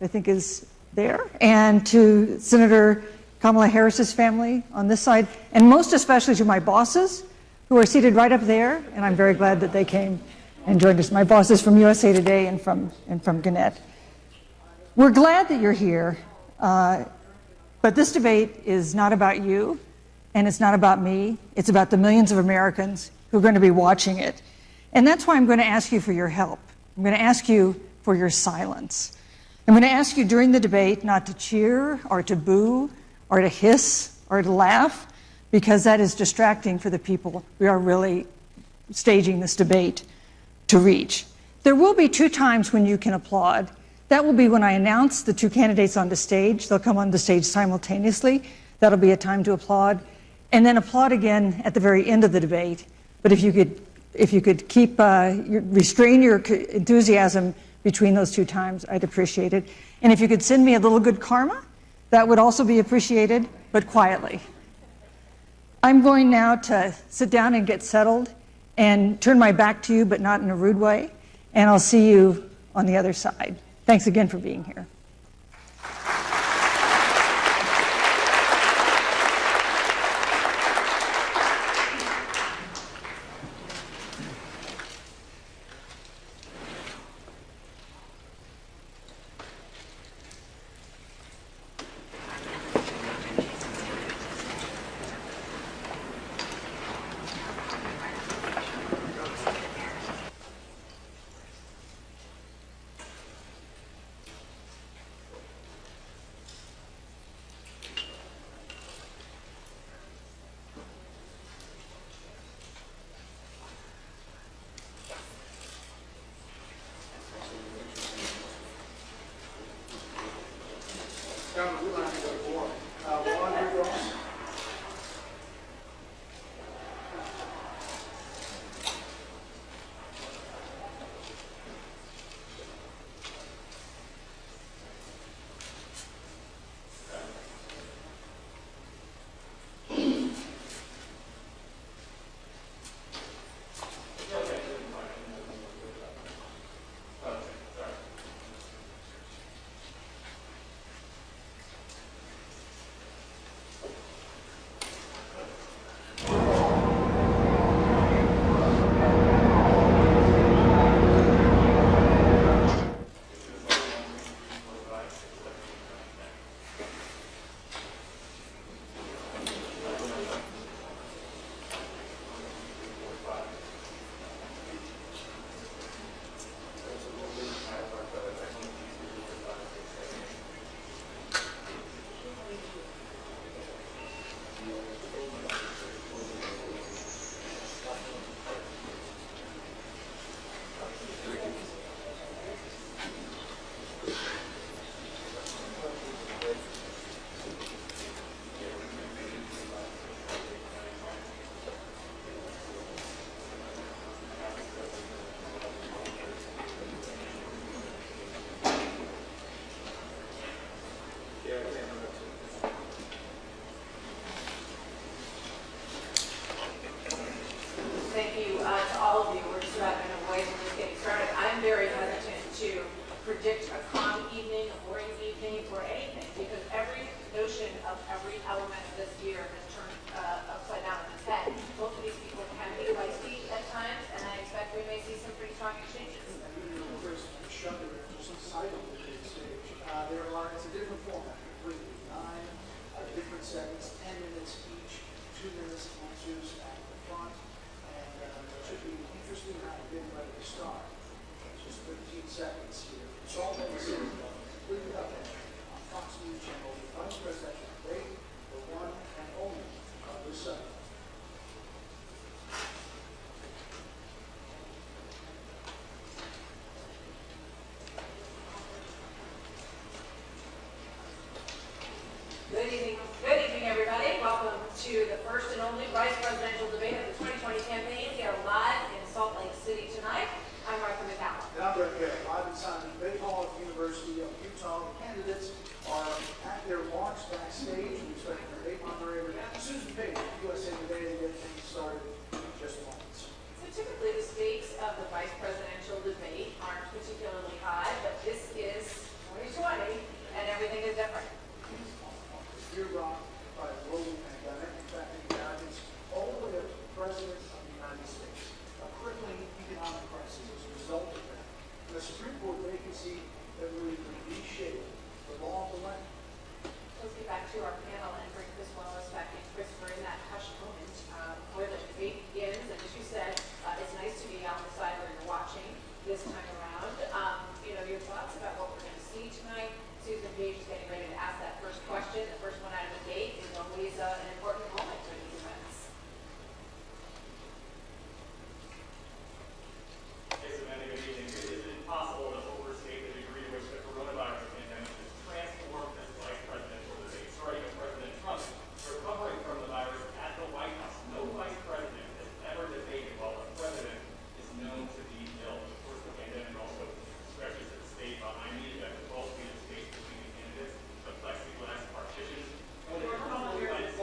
I think is there, and to Senator Kamala Harris's family on this side, and most especially to my bosses who are seated right up there, and I'm very glad that they came and joined us. My bosses from USA Today and from Gannett. We're glad that you're here, but this debate is not about you, and it's not about me. It's about the millions of Americans who are going to be watching it. And that's why I'm going to ask you for your help. I'm going to ask you for your silence. I'm going to ask you during the debate not to cheer or to boo or to hiss or to laugh, because that is distracting for the people we are really staging this debate to reach. There will be 2 times when you can applaud. That will be when I announce the 2 candidates on the stage. They'll come on the stage simultaneously. That'll be a time to applaud. And then applaud again at the very end of the debate. But if you could keep restrain your enthusiasm between those 2 times, I'd appreciate it. And if you could send me a little good karma, that would also be appreciated, but quietly. I'm going now to sit down and get settled and turn my back to you, but not in a rude way. And I'll see you on the other side. Thanks again for being here. predict a calm evening, a boring evening, or anything, because every notion of every element of this year has turned upside down on its head. Both of these people can be feisty at times, and I expect we may see some pretty strong exchanges. First, shut it, some side on the stage. It's a different format, completely. 9 different segments, 10 minutes each, 2 minutes answers at the front, and it should be interesting how to get ready to start. Just 15 seconds here. It's all that is completely up on Fox News Channel, the Vice Presidential Debate, the one and only of the Senate. Good evening, everybody. Welcome to the first and only Vice Presidential Debate of the 2020 campaign. We are live in Salt Lake City tonight. I'm Martha McCallum. And I'm Brett Gay, live inside the Debate Hall at page is getting ready to ask that first question. The first one out of the gate is always an important moment for these events. Hey, Samantha, good evening. It is impossible to overstate the degree to which the coronavirus pandemic has transformed this vice presidential debate, starting with President Trump recovering from the virus at the White House. No vice president has ever debated while the president is known to be ill. Of course, the pandemic also stretches to the stage behind me. You have the 12-feet of space between the candidates, the plexiglass partitions. And the Republicans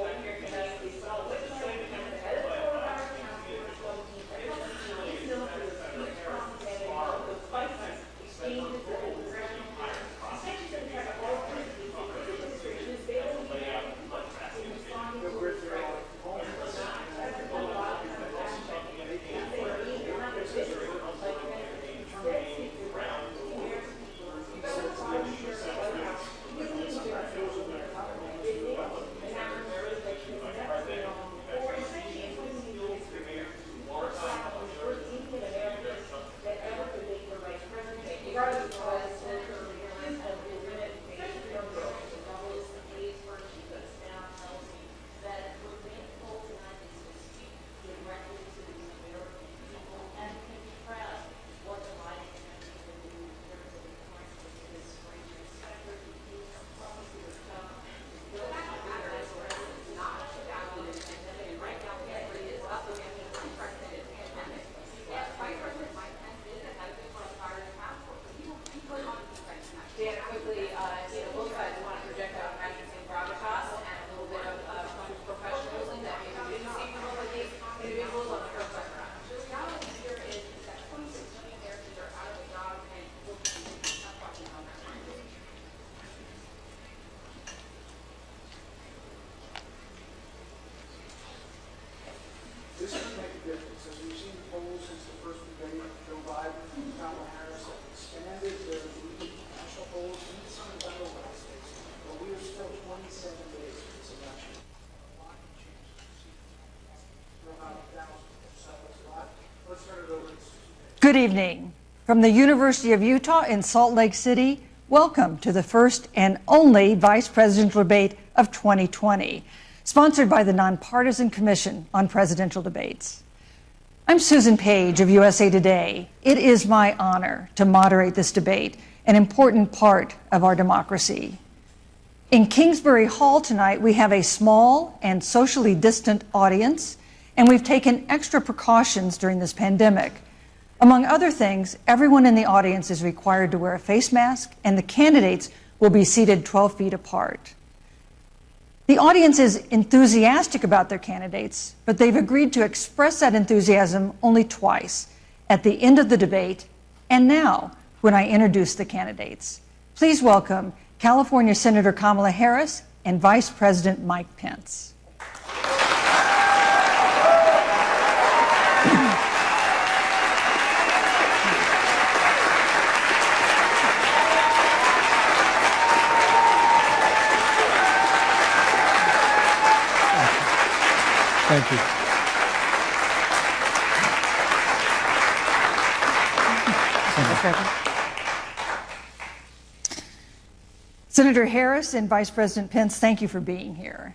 This could make a difference. As we've seen the polls since the first debate, Joe Biden and Kamala Harris have expanded their lead in national polls into some of the battleground states. But we are still 27 days from this election. A lot can change this season. For about 1,000 or so. That's a lot. Let's turn it over to Susan. Good evening. From the University of Utah in Salt Lake City, welcome to the first and only vice presidential debate of 2020, sponsored by the Nonpartisan Commission on Presidential Debates. I'm Susan Page of USA Today. It is my honor to moderate this debate, an important part of our democracy. In Kingsbury Hall tonight, we have a small and socially distant audience, and we've taken extra precautions during this pandemic. Among other things, everyone in the audience is required to wear a face mask, and the candidates will be seated 12 feet apart. The audience is enthusiastic about their candidates, but they've agreed to express that enthusiasm only twice, at the end of the debate and now when I introduce the candidates. Please welcome California Senator Kamala Harris and Vice President Mike Pence. Thank you. Senator Harris and Vice President Pence, thank you for being here.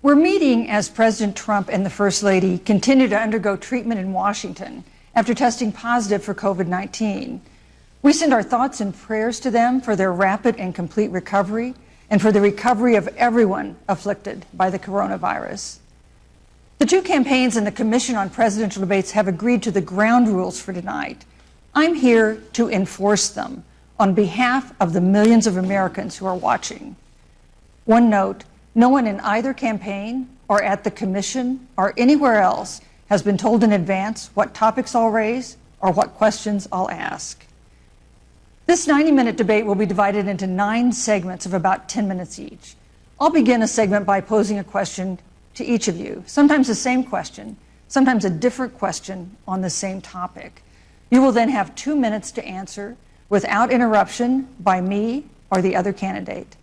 We're meeting as President Trump and the First Lady continue to undergo treatment in Washington after testing positive for COVID-19. We send our thoughts and prayers to them for their rapid and complete recovery and for the recovery of everyone afflicted by the coronavirus. The two campaigns and the Commission on Presidential Debates have agreed to the ground rules for tonight. I'm here to enforce them on behalf of the millions of Americans who are watching. One note, no one in either campaign or at the Commission or anywhere else has been told in advance what topics I'll raise or what questions I'll ask. This 90-minute debate will be divided into 9 segments of about 10 minutes each. I'll begin a segment by posing a question to each of you, sometimes the same question, sometimes a different question on the same topic. You will then have 2 minutes to answer without interruption by me or the other candidate.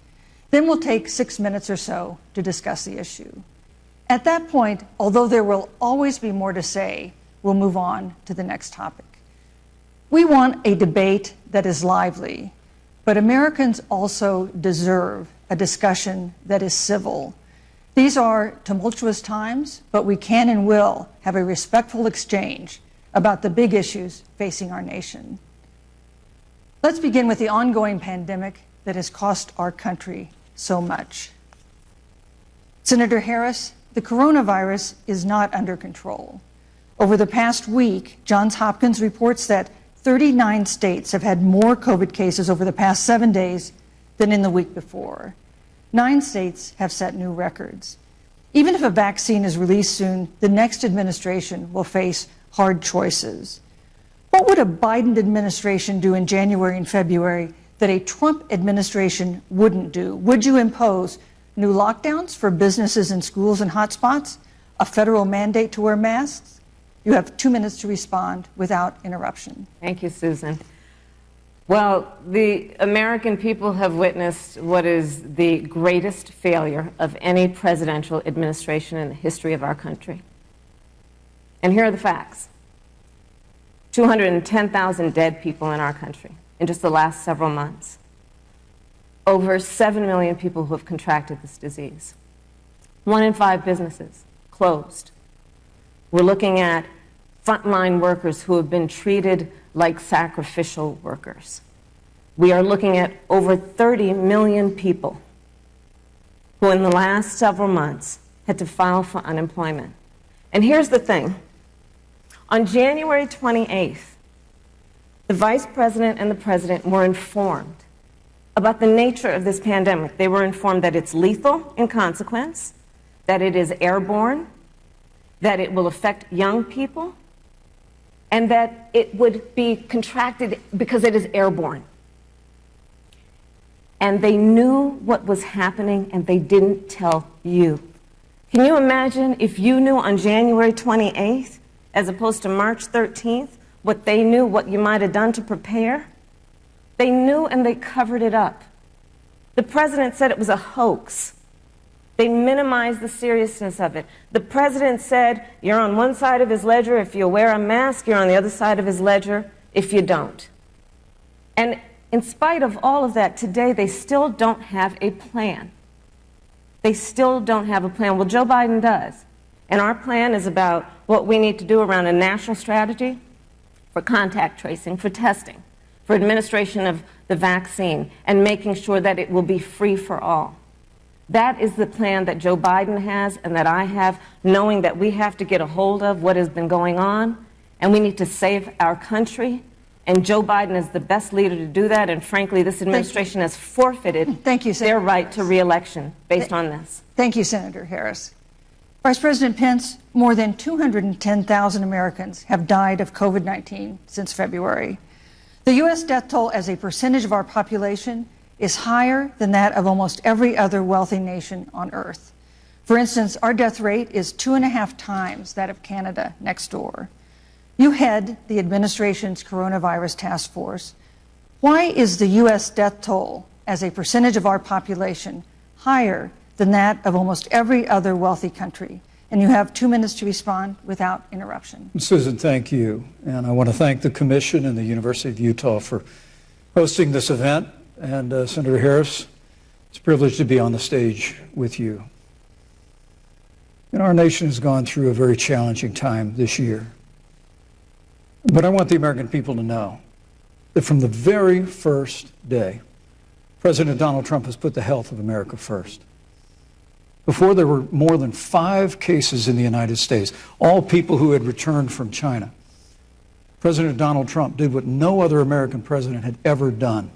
Then we'll take 6 minutes or so to discuss the issue. At that point, although there will always be more to say, we'll move on to the next topic. We want a debate that is lively. but Americans also deserve a discussion that is civil. These are tumultuous times, but we can and will have a respectful exchange about the big issues facing our nation. Let's begin with the ongoing pandemic that has cost our country so much. Senator Harris, the coronavirus is not under control. Over the past week, Johns Hopkins reports that 39 states have had more COVID cases over the past 7 days than in the week before. 9 states have set new records. Even if a vaccine is released soon, the next administration will face hard choices. What would a Biden administration do in January and February that a Trump administration wouldn't do? Would you impose new lockdowns for businesses and schools and hotspots? A federal mandate to wear masks? You have 2 minutes to respond without interruption. Thank you, Susan. Well, the American people have witnessed what is the greatest failure of any presidential administration in the history of our country. And here are the facts. 210,000 dead people in our country in just the last several months. Over 7 million people who have contracted this disease. 1 in 5 businesses closed. We're looking at frontline workers who have been treated like sacrificial workers. We are looking at over 30 million people who in the last several months had to file for unemployment. And here's the thing. On January 28th, the Vice President and the President were informed about the nature of this pandemic. They were informed that it's lethal in consequence, that it is airborne, that it will affect young people, and that it would be contracted because it is airborne. And they knew what was happening, and they didn't tell you. Can you imagine if you knew on January 28th, as opposed to March 13th, what they knew, what you might have done to prepare? They knew and they covered it up. The president said it was a hoax. They minimized the seriousness of it. The president said, you're on one side of his ledger if you wear a mask, you're on the other side of his ledger if you don't. And in spite of all of that, today they still don't have a plan. They still don't have a plan. Well, Joe Biden does. And our plan is about what we need to do around a national strategy for contact tracing, for testing, for administration of the vaccine, and making sure that it will be free for all. That is the plan that Joe Biden has and that I have, knowing that we have to get a hold of what has been going on, and we need to save our country. And Joe Biden is the best leader to do that, and frankly, this administration has forfeited their right to re-election based on this. Thank you, Senator Harris. Vice President Pence, more than 210,000 Americans have died of COVID-19 since February. The U.S. death toll as a percentage of our population is higher than that of almost every other wealthy nation on earth. For instance, our death rate is 2.5 times that of Canada next door. You head the administration's coronavirus task force. Why is the U.S. death toll as a percentage of our population higher than that of almost every other wealthy country? And you have 2 minutes to respond without interruption. Susan, thank you. And I want to thank the Commission and the University of Utah for hosting this event. And Senator Harris, it's a privilege to be on the stage with you. And our nation has gone through a very challenging time this year. But I want the American people to know that from the very first day, President Donald Trump has put the health of America first. Before, there were more than 5 cases in the United States, all people who had returned from China. President Donald Trump did what no other American president had ever done,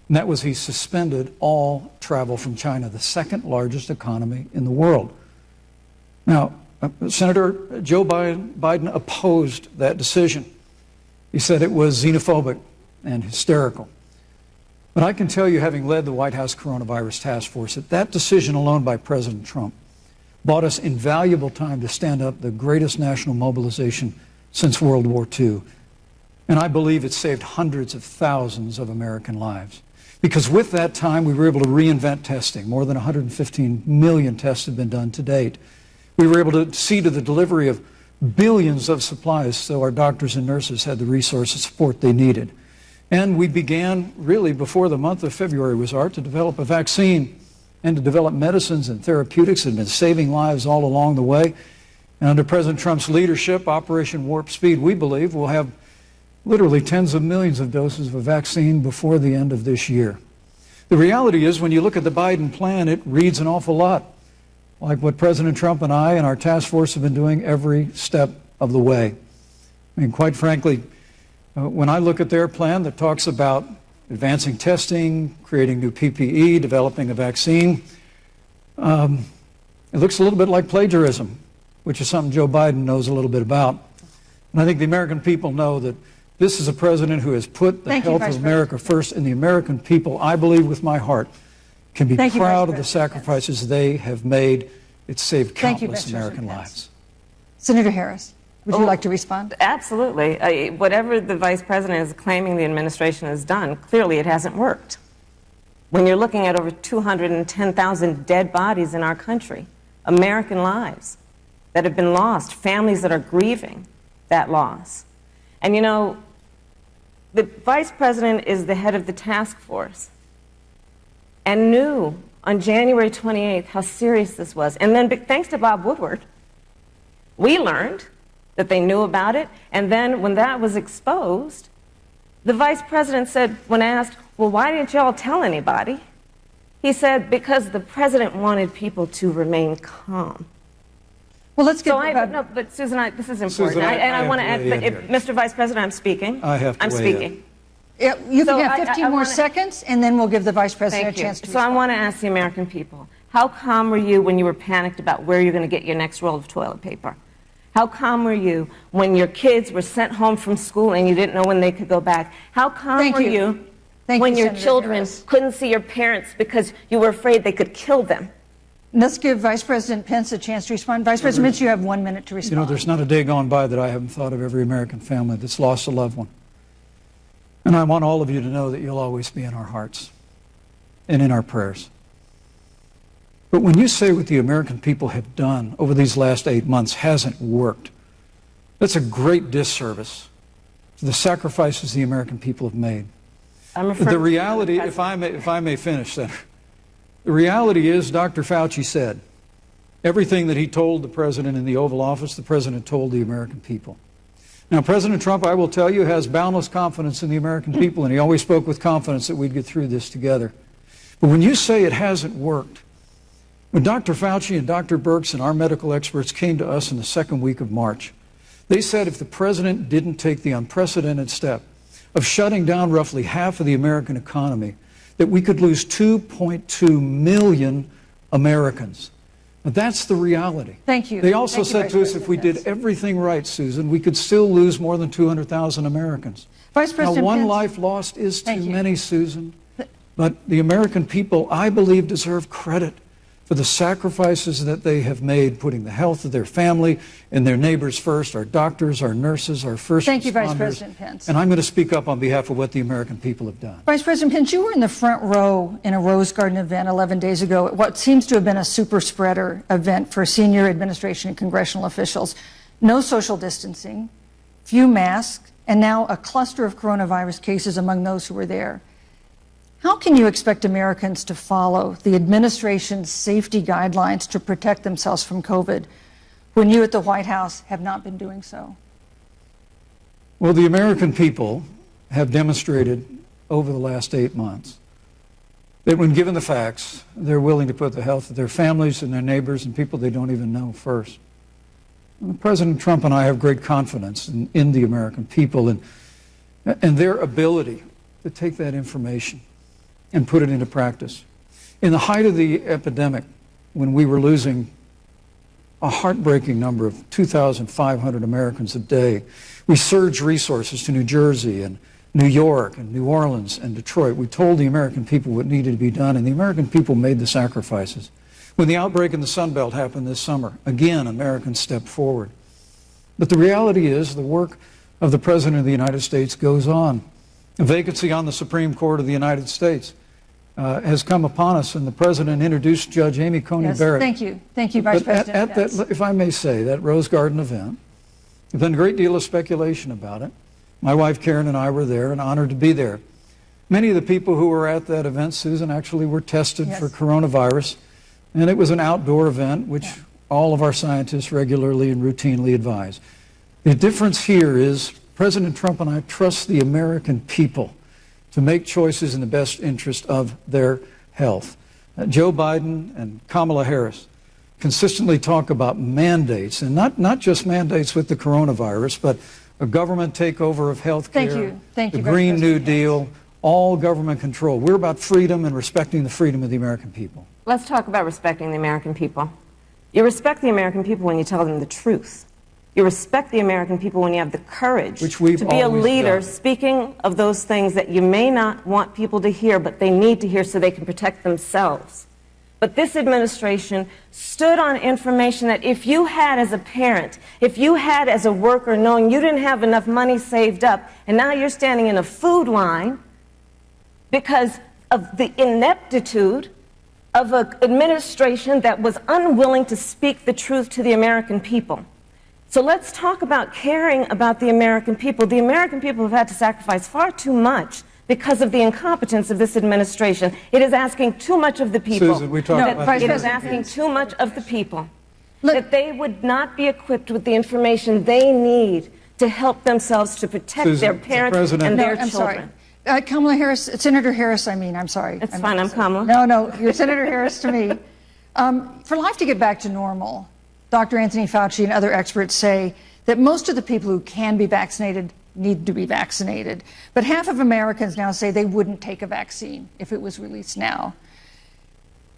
and that was he suspended all travel from China, the second largest economy in the world. Now, Senator Joe Biden opposed that decision. He said it was xenophobic and hysterical. But I can tell you, having led the White House Coronavirus Task Force, that decision alone by President Trump bought us invaluable time to stand up the greatest national mobilization since World War II. And I believe it saved hundreds of thousands of American lives. Because with that time, we were able to reinvent testing. More than 115 million tests have been done to date. We were able to see to the delivery of billions of supplies so our doctors and nurses had the resources support they needed. And we began really before the month of February was out to develop a vaccine and to develop medicines and therapeutics that have been saving lives all along the way. And under President Trump's leadership, Operation Warp Speed, we believe we'll have literally tens of millions of doses of a vaccine before the end of this year. The reality is, when you look at the Biden plan, it reads an awful lot like what President Trump and I and our task force have been doing every step of the way. I mean, quite frankly, when I look at their plan that talks about advancing testing, creating new PPE, developing a vaccine, it looks a little bit like plagiarism, which is something Joe Biden knows a little bit about. And I think the American people know that this is a president who has put the health of America first, and the American people, I believe with my heart, can be proud of the sacrifices they have made. It's saved countless American lives. Senator Harris, would you like to respond? Absolutely. Whatever the vice president is claiming the administration has done, clearly it hasn't worked. When you're looking at over 210,000 dead bodies in our country, American lives that have been lost, families that are grieving that loss. And you know, the vice president is the head of the task force and knew on January 28th how serious this was. And then thanks to Bob Woodward, we learned that they knew about it. And then when that was exposed, the vice president said, when asked, well, why didn't you all tell anybody? He said, because the president wanted people to remain calm. Well, let's get no, but Susan, this is important. Susan, I want to have to add, weigh in here. Mr. Vice President, I'm speaking. I have to I'm weigh speaking. in. Yeah, you So can have I 15 more wanna- seconds, and then we'll give the vice president Thank a you. chance to So I respond. want to ask the American people, how calm were you when you were panicked about where you're going to get your next roll of toilet paper? How calm were you when your kids were sent home from school and you didn't know when they could go back? How calm Thank were you. you Thank when you, your Senator children Harris. couldn't see your parents because you were afraid they could kill them? Let's give Vice President Pence a chance to respond. Vice President Pence, you have 1 minute to respond. You know, there's not a day gone by that I haven't thought of every American family that's lost a loved one. And I want all of you to know that you'll always be in our hearts and in our prayers. But when you say what the American people have done over these last 8 months hasn't worked, that's a great disservice to the sacrifices the American people have made. I'm referring The to reality, the if I may finish, Senator, the reality is Dr. Fauci said everything that he told the president in the Oval Office, the president told the American people. Now, President Trump, I will tell you, has boundless confidence in the American people, and he always spoke with confidence that we'd get through this together. But when you say it hasn't worked, when Dr. Fauci and Dr. Birx and our medical experts came to us in the second week of March, they said if the president didn't take the unprecedented step of shutting down roughly half of the American economy, that we could lose 2.2 million Americans. Now, that's the reality. Thank you. They also Thank you, said Vice to us if we President did everything right, Susan, we could still lose more than 200,000 Americans. Vice Now, President one Pence. life lost is too Thank you. many, Susan. But the American people, I believe, deserve credit for the sacrifices that they have made, putting the health of their family and their neighbors first, our doctors, our nurses, our first Thank you, Vice responders. President Pence. And I'm going to speak up on behalf of what the American people have done. Vice President Pence, you were in the front row in a Rose Garden event 11 days ago at what seems to have been a super spreader event for senior administration and congressional officials. No social distancing, few masks, and now a cluster of coronavirus cases among those who were there. How can you expect Americans to follow the administration's safety guidelines to protect themselves from COVID when you at the White House have not been doing so? Well, the American people have demonstrated over the last 8 months that when given the facts, they're willing to put the health of their families and their neighbors and people they don't even know first. And President Trump and I have great confidence in the American people and their ability to take that information and put it into practice. In the height of the epidemic, when we were losing a heartbreaking number of 2,500 Americans a day, we surged resources to New Jersey and New York and New Orleans and Detroit. We told the American people what needed to be done, and the American people made the sacrifices. When the outbreak in the Sun Belt happened this summer, again, Americans stepped forward. But the reality is the work of the President of the United States goes on. A vacancy on the Supreme Court of the United States has come upon us, and the President introduced Judge Amy Coney Yes, Barrett. thank you. Thank you, Vice But President Pence. if I may say, that Rose Garden event, there's been a great deal of speculation about it. My wife Karen and I were there and honored to be there. Many of the people who were at that event, Susan, actually were tested for coronavirus, and it was an outdoor event, which all of our scientists regularly and routinely advise. The difference here is President Trump and I trust the American people to make choices in the best interest of their health. Joe Biden and Kamala Harris consistently talk about mandates, and not just mandates with the coronavirus, but a government takeover of health care, Thank you, the Green Vice New President Deal, all government control. We're about freedom and respecting the freedom of the American people. Let's talk about respecting the American people. You respect the American people when you tell them the truth. You respect the American people when you have the courage Which we've to be a always leader, done. speaking of those things that you may not want people to hear, but they need to hear so they can protect themselves. But this administration stood on information that if you had as a parent, if you had as a worker, knowing you didn't have enough money saved up, and now you're standing in a food line because of the ineptitude of an administration that was unwilling to speak the truth to the American people. So let's talk about caring about the American people. The American people have had to sacrifice far too much because of the incompetence of this administration. It is asking too much of the people. Susan, we talked about Vice It is President asking too much of the people. Look- That they would not be equipped with the information they need to help themselves to protect Susan, their parents President- and No, their I'm sorry. children. Kamala Harris, Senator Harris, I'm sorry. It's I fine, meant I'm to say- Kamala. No, you're Senator Harris to me. For life to get back to normal, Dr. Anthony Fauci and other experts say that most of the people who can be vaccinated need to be vaccinated. But half of Americans now say they wouldn't take a vaccine if it was released now.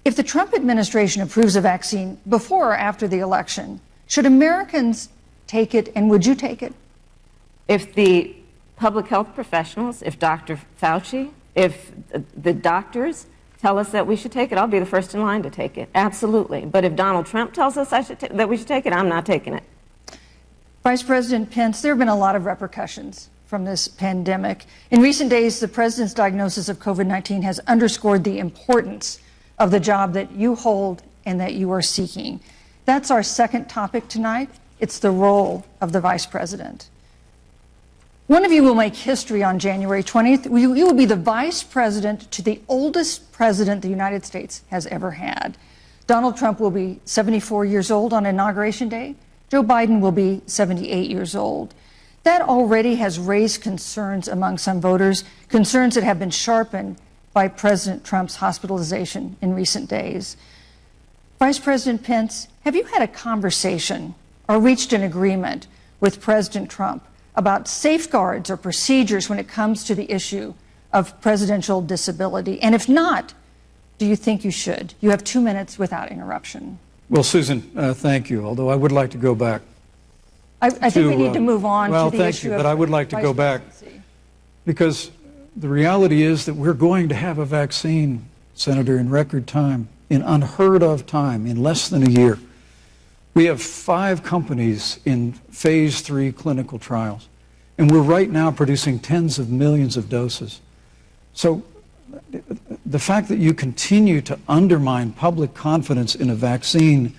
If the Trump administration approves a vaccine before or after the election, should Americans take it, and would you take it? If the public health professionals, if Dr. Fauci, if the doctors tell us that we should take it, I'll be the first in line to take it. Absolutely. But if Donald Trump tells us that we should take it, I'm not taking it. Vice President Pence, there have been a lot of repercussions from this pandemic. In recent days, the president's diagnosis of COVID-19 has underscored the importance of the job that you hold and that you are seeking. That's our second topic tonight. It's the role of the vice president. One of you will make history on January 20th. You will be the vice president to the oldest president the United States has ever had. Donald Trump will be 74 years old on Inauguration Day. Joe Biden will be 78 years old. That already has raised concerns among some voters, concerns that have been sharpened by President Trump's hospitalization in recent days. Vice President Pence, have you had a conversation or reached an agreement with President Trump about safeguards or procedures when it comes to the issue of presidential disability? And if not, do you think you should? You have 2 minutes without interruption. Well, Susan, thank you, although I would like to go back. I think we need to move on well, to the thank issue you, of but I would like to vice go back presidency. because the reality is that we're going to have a vaccine, Senator, in record time, in unheard of time, in less than a year. We have 5 companies in phase 3 clinical trials, and we're right now producing tens of millions of doses. So the fact that you continue to undermine public confidence in a vaccine,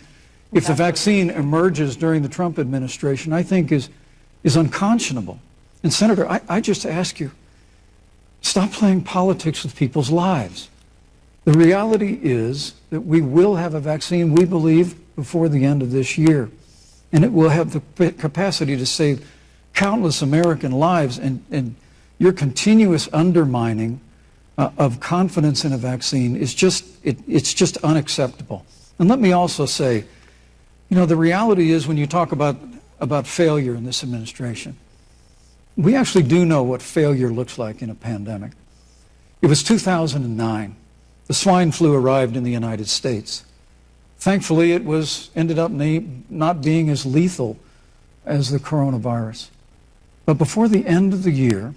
if the vaccine emerges during the Trump administration, I think is unconscionable. And Senator, I just ask you, stop playing politics with people's lives. The reality is that we will have a vaccine, we believe, before the end of this year. And it will have the capacity to save countless American lives. And your continuous undermining of confidence in a vaccine is it's just unacceptable. And let me also say, the reality is when you talk about failure in this administration, we actually do know what failure looks like in a pandemic. It was 2009. The swine flu arrived in the United States. Thankfully, it ended up not being as lethal as the coronavirus. But before the end of the year,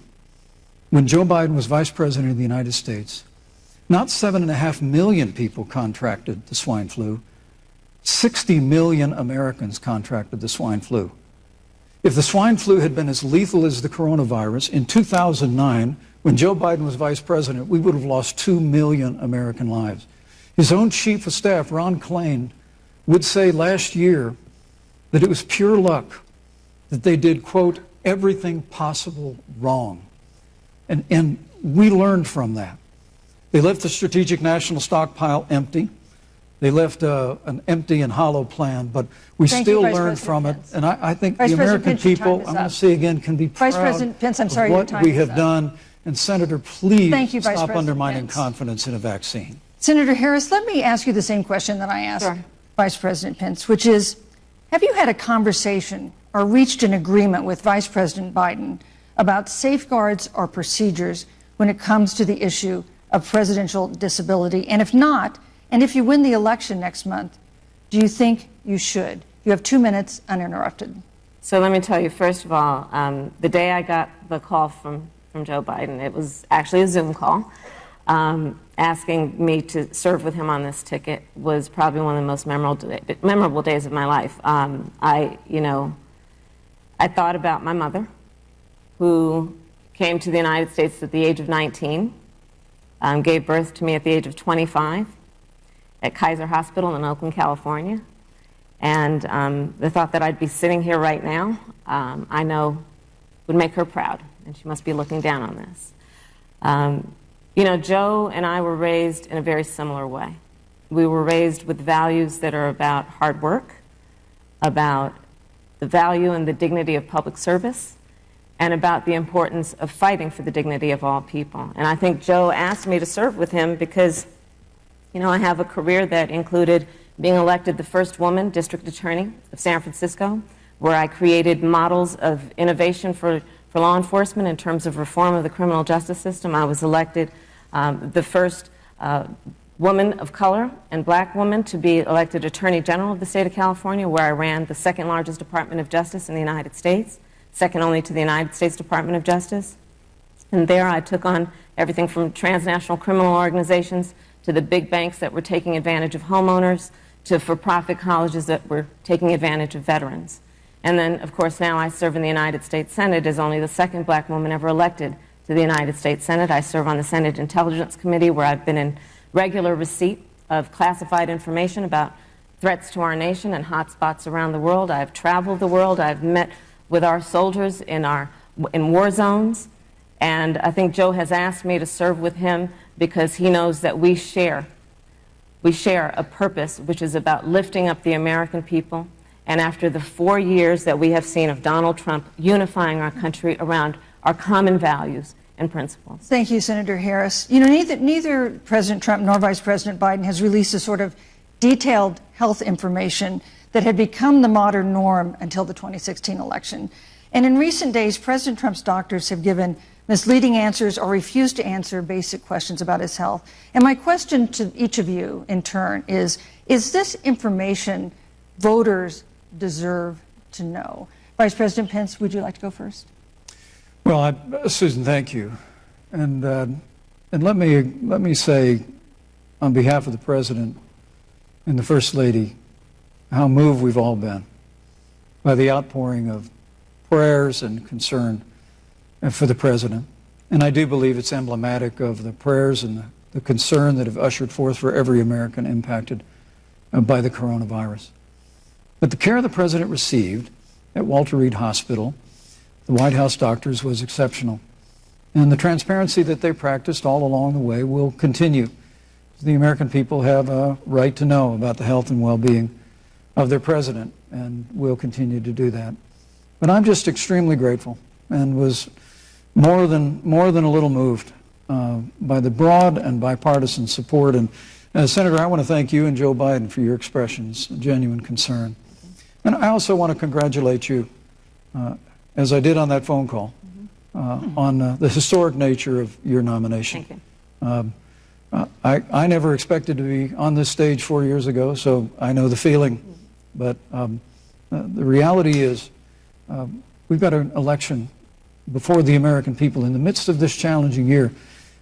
when Joe Biden was vice president of the United States, not 7.5 million people contracted the swine flu. 60 million Americans contracted the swine flu. If the swine flu had been as lethal as the coronavirus, in 2009, when Joe Biden was vice president, we would have lost 2 million American lives. His own chief of staff, Ron Klain, would say last year that it was pure luck that they did, quote, everything possible wrong. And we learned from that. They left the strategic national stockpile empty. They left an empty and hollow plan, but we Thank you, still Vice learned President from it. Pence. And I think Vice the President American Pence, your people, time is I'm going up. to say again, can be Vice proud President Pence, I'm sorry, of your what time we is have up. done. And Senator, please Thank you, Vice stop President undermining Pence. confidence in a vaccine. Senator Harris, let me ask you the same question that I asked Sure. Vice President Pence, which is, have you had a conversation or reached an agreement with Vice President Biden about safeguards or procedures when it comes to the issue of presidential disability? And if not, and if you win the election next month, do you think you should? You have 2 minutes uninterrupted. So let me tell you, first of all, the day I got the call from Joe Biden, it was actually a Zoom call, asking me to serve with him on this ticket was probably one of the most memorable days of my life. I thought about my mother, who came to the United States at the age of 19, gave birth to me at the age of 25 at Kaiser Hospital in Oakland, California. And the thought that I'd be sitting here right now, I know would make her proud, and she must be looking down on this. Joe and I were raised in a very similar way. We were raised with values that are about hard work, about the value and the dignity of public service, and about the importance of fighting for the dignity of all people. And I think Joe asked me to serve with him because, I have a career that included being elected the first woman district attorney of San Francisco, where I created models of innovation for law enforcement in terms of reform of the criminal justice system. I was elected the first woman of color and black woman to be elected Attorney General of the state of California, where I ran the second largest Department of Justice in the United States, second only to the United States Department of Justice. And there I took on everything from transnational criminal organizations to the big banks that were taking advantage of homeowners to for-profit colleges that were taking advantage of veterans. And then, of course, now I serve in the United States Senate as only the second black woman ever elected to the United States Senate. I serve on the Senate Intelligence Committee, where I've been in regular receipt of classified information about threats to our nation and hotspots around the world. I've traveled the world. I've met with our soldiers in war zones. And I think Joe has asked me to serve with him because he knows that we share a purpose which is about lifting up the American people. And after the 4 years that we have seen of Donald Trump unifying our country around our common values and principles. Thank you, Senator Harris. Neither President Trump nor Vice President Biden has released a sort of detailed health information that had become the modern norm until the 2016 election. And in recent days, President Trump's doctors have given misleading answers or refused to answer basic questions about his health. And my question to each of you in turn is this information voters deserve to know? Vice President Pence, would you like to go first? Well, Susan, thank you. And let me say, on behalf of the President and the First Lady, how moved we've all been by the outpouring of prayers and concern for the President. And I do believe it's emblematic of the prayers and the concern that have ushered forth for every American impacted by the coronavirus. But the care the President received at Walter Reed Hospital, the White House doctors, was exceptional. And the transparency that they practiced all along the way will continue. The American people have a right to know about the health and well-being of their President, and will continue to do that. But I'm just extremely grateful and was more than a little moved by the broad and bipartisan support. And Senator, I want to thank you and Joe Biden for your expressions of genuine concern. And I also want to congratulate you, as I did on that phone call, on the historic nature of your nomination. Thank you. I never expected to be on this stage 4 years ago, so I know the feeling. But the reality is we've got an election before the American people in the midst of this challenging year.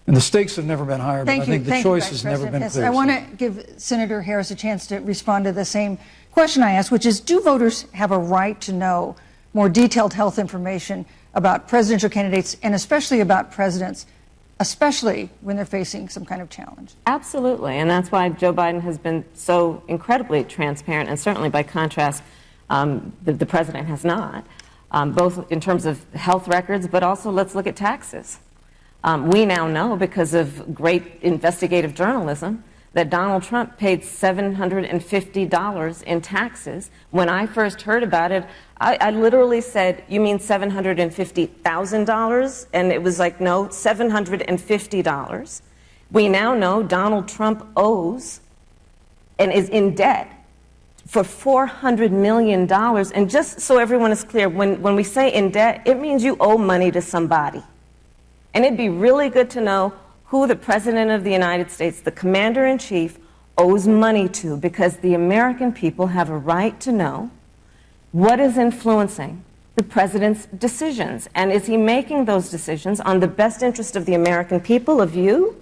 And the stakes have never been higher, but I think the choice has never been clearer. I want to give Senator Harris a chance to respond to the same question I asked, which is, do voters have a right to know more detailed health information about presidential candidates and especially about presidents, especially when they're facing some kind of challenge? Absolutely, and that's why Joe Biden has been so incredibly transparent, and certainly by contrast, the President has not. both in terms of health records, but also let's look at taxes. We now know, because of great investigative journalism, that Donald Trump paid $750 in taxes. When I first heard about it, I literally said, "You mean $750,000? And it was like, no, $750. We now know Donald Trump owes and is in debt for $400 million. And just so everyone is clear, when we say in debt, it means you owe money to somebody. And it'd be really good to know who the President of the United States, the Commander-in-Chief, owes money to, because the American people have a right to know what is influencing the President's decisions. And is he making those decisions on the best interest of the American people, of you,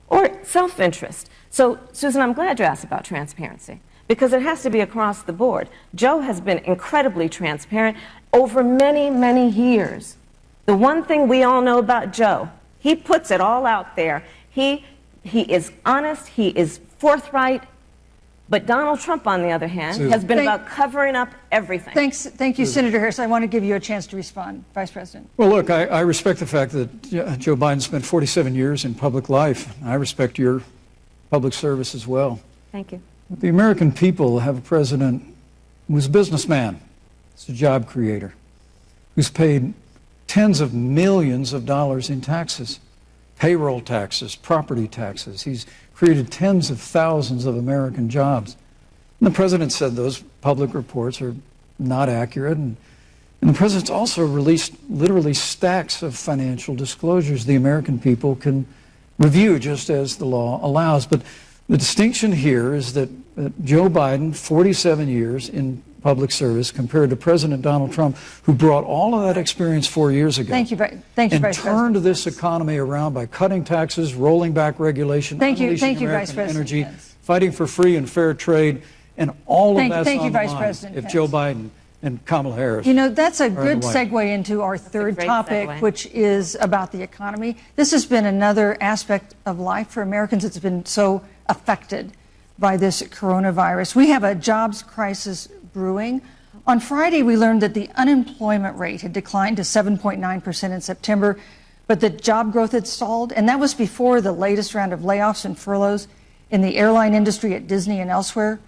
or self-interest? So, Susan, I'm glad you asked about transparency, because it has to be across the board. Joe has been incredibly transparent over many, many years. The one thing we all know about Joe, he puts it all out there. He is honest, he is forthright, but Donald Trump, on the other hand, has been about covering up everything. Thank you, Senator Harris. I want to give you a chance to respond, Vice President. Well, look, I respect the fact that Joe Biden spent 47 years in public life. I respect your public service as well. Thank you. But the American people have a president who's a businessman, he's a job creator, who's paid tens of millions of dollars in taxes, payroll taxes, property taxes. He's created tens of thousands of American jobs. And the president said those public reports are not accurate. And the president's also released literally stacks of financial disclosures the American people can review just as the law allows. But the distinction here is that Joe Biden, 47 years in public service, compared to President Donald Trump, who brought all of that experience 4 years ago. Thank you, Vice and President. turned this economy around by cutting taxes, rolling back regulation, unleashing Vice American President energy, Pence. fighting for free and fair trade, and all of that's Thank you, on the Vice line President if Pence. Joe Biden and Kamala Harris. You know, that's a are in good the White House. segue into our third great topic, segue. which is about the economy. This has been another aspect of life for Americans that's been so affected by this coronavirus. We have a jobs crisis brewing. On Friday, we learned that the unemployment rate had declined to 7.9% in September, but the job growth had stalled, and that was before the latest round of layoffs and furloughs in the airline industry at Disney and elsewhere.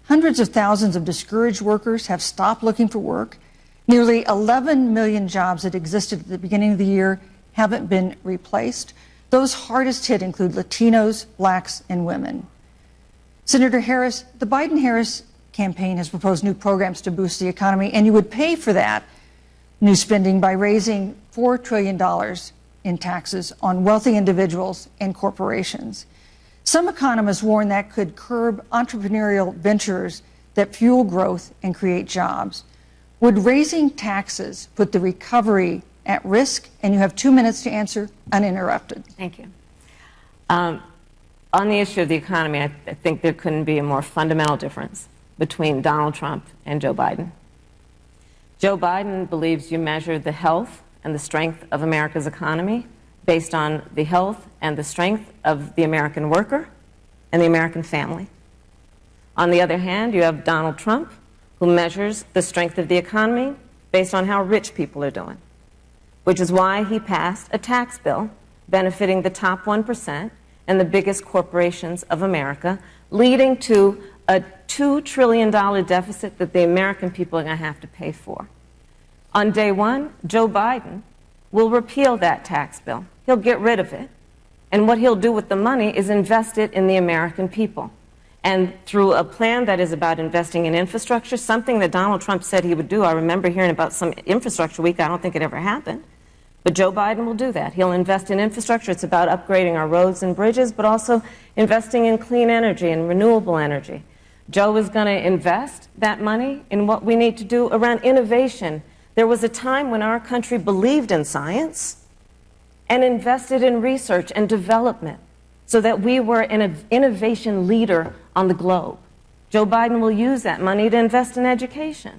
Hundreds of thousands of discouraged workers have stopped looking for work. Nearly 11 million jobs that existed at the beginning of the year haven't been replaced. Those hardest hit include Latinos, blacks, and women. Senator Harris, the Biden-Harris campaign has proposed new programs to boost the economy, and you would pay for that new spending by raising $4 trillion in taxes on wealthy individuals and corporations. Some economists warn that could curb entrepreneurial ventures that fuel growth and create jobs. Would raising taxes put the recovery at risk? And you have 2 minutes to answer uninterrupted. Thank you. On the issue of the economy, I think there couldn't be a more fundamental difference between Donald Trump and Joe Biden. Joe Biden believes you measure the health and the strength of America's economy based on the health and the strength of the American worker and the American family. On the other hand, you have Donald Trump, who measures the strength of the economy based on how rich people are doing, which is why he passed a tax bill benefiting the top 1% and the biggest corporations of America, leading to a $2 trillion deficit that the American people are going to have to pay for. On day one, Joe Biden will repeal that tax bill. He'll get rid of it. And what he'll do with the money is invest it in the American people. And through a plan that is about investing in infrastructure, something that Donald Trump said he would do. I remember hearing about some infrastructure week. I don't think it ever happened. But Joe Biden will do that. He'll invest in infrastructure. It's about upgrading our roads and bridges, but also investing in clean energy and renewable energy. Joe is going to invest that money in what we need to do around innovation. There was a time when our country believed in science and invested in research and development so that we were an innovation leader on the globe. Joe Biden will use that money to invest in education.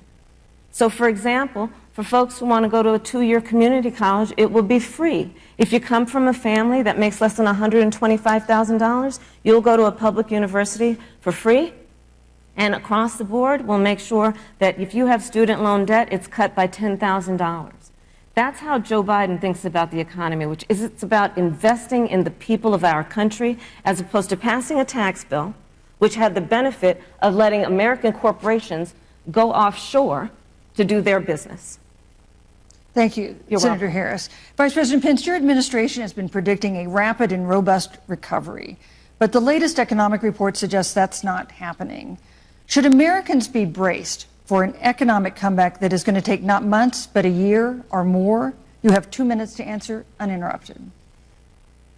So, for example, for folks who want to go to a 2-year community college, it will be free. If you come from a family that makes less than $125,000, you'll go to a public university for free, And across the board, we'll make sure that if you have student loan debt, it's cut by $10,000. That's how Joe Biden thinks about the economy, which is it's about investing in the people of our country as opposed to passing a tax bill, which had the benefit of letting American corporations go offshore to do their business. Thank you, You're Senator welcome. Harris. Vice President Pence, your administration has been predicting a rapid and robust recovery, but the latest economic report suggests that's not happening. Should Americans be braced for an economic comeback that is going to take not months, but a year or more? You have 2 minutes to answer, uninterrupted.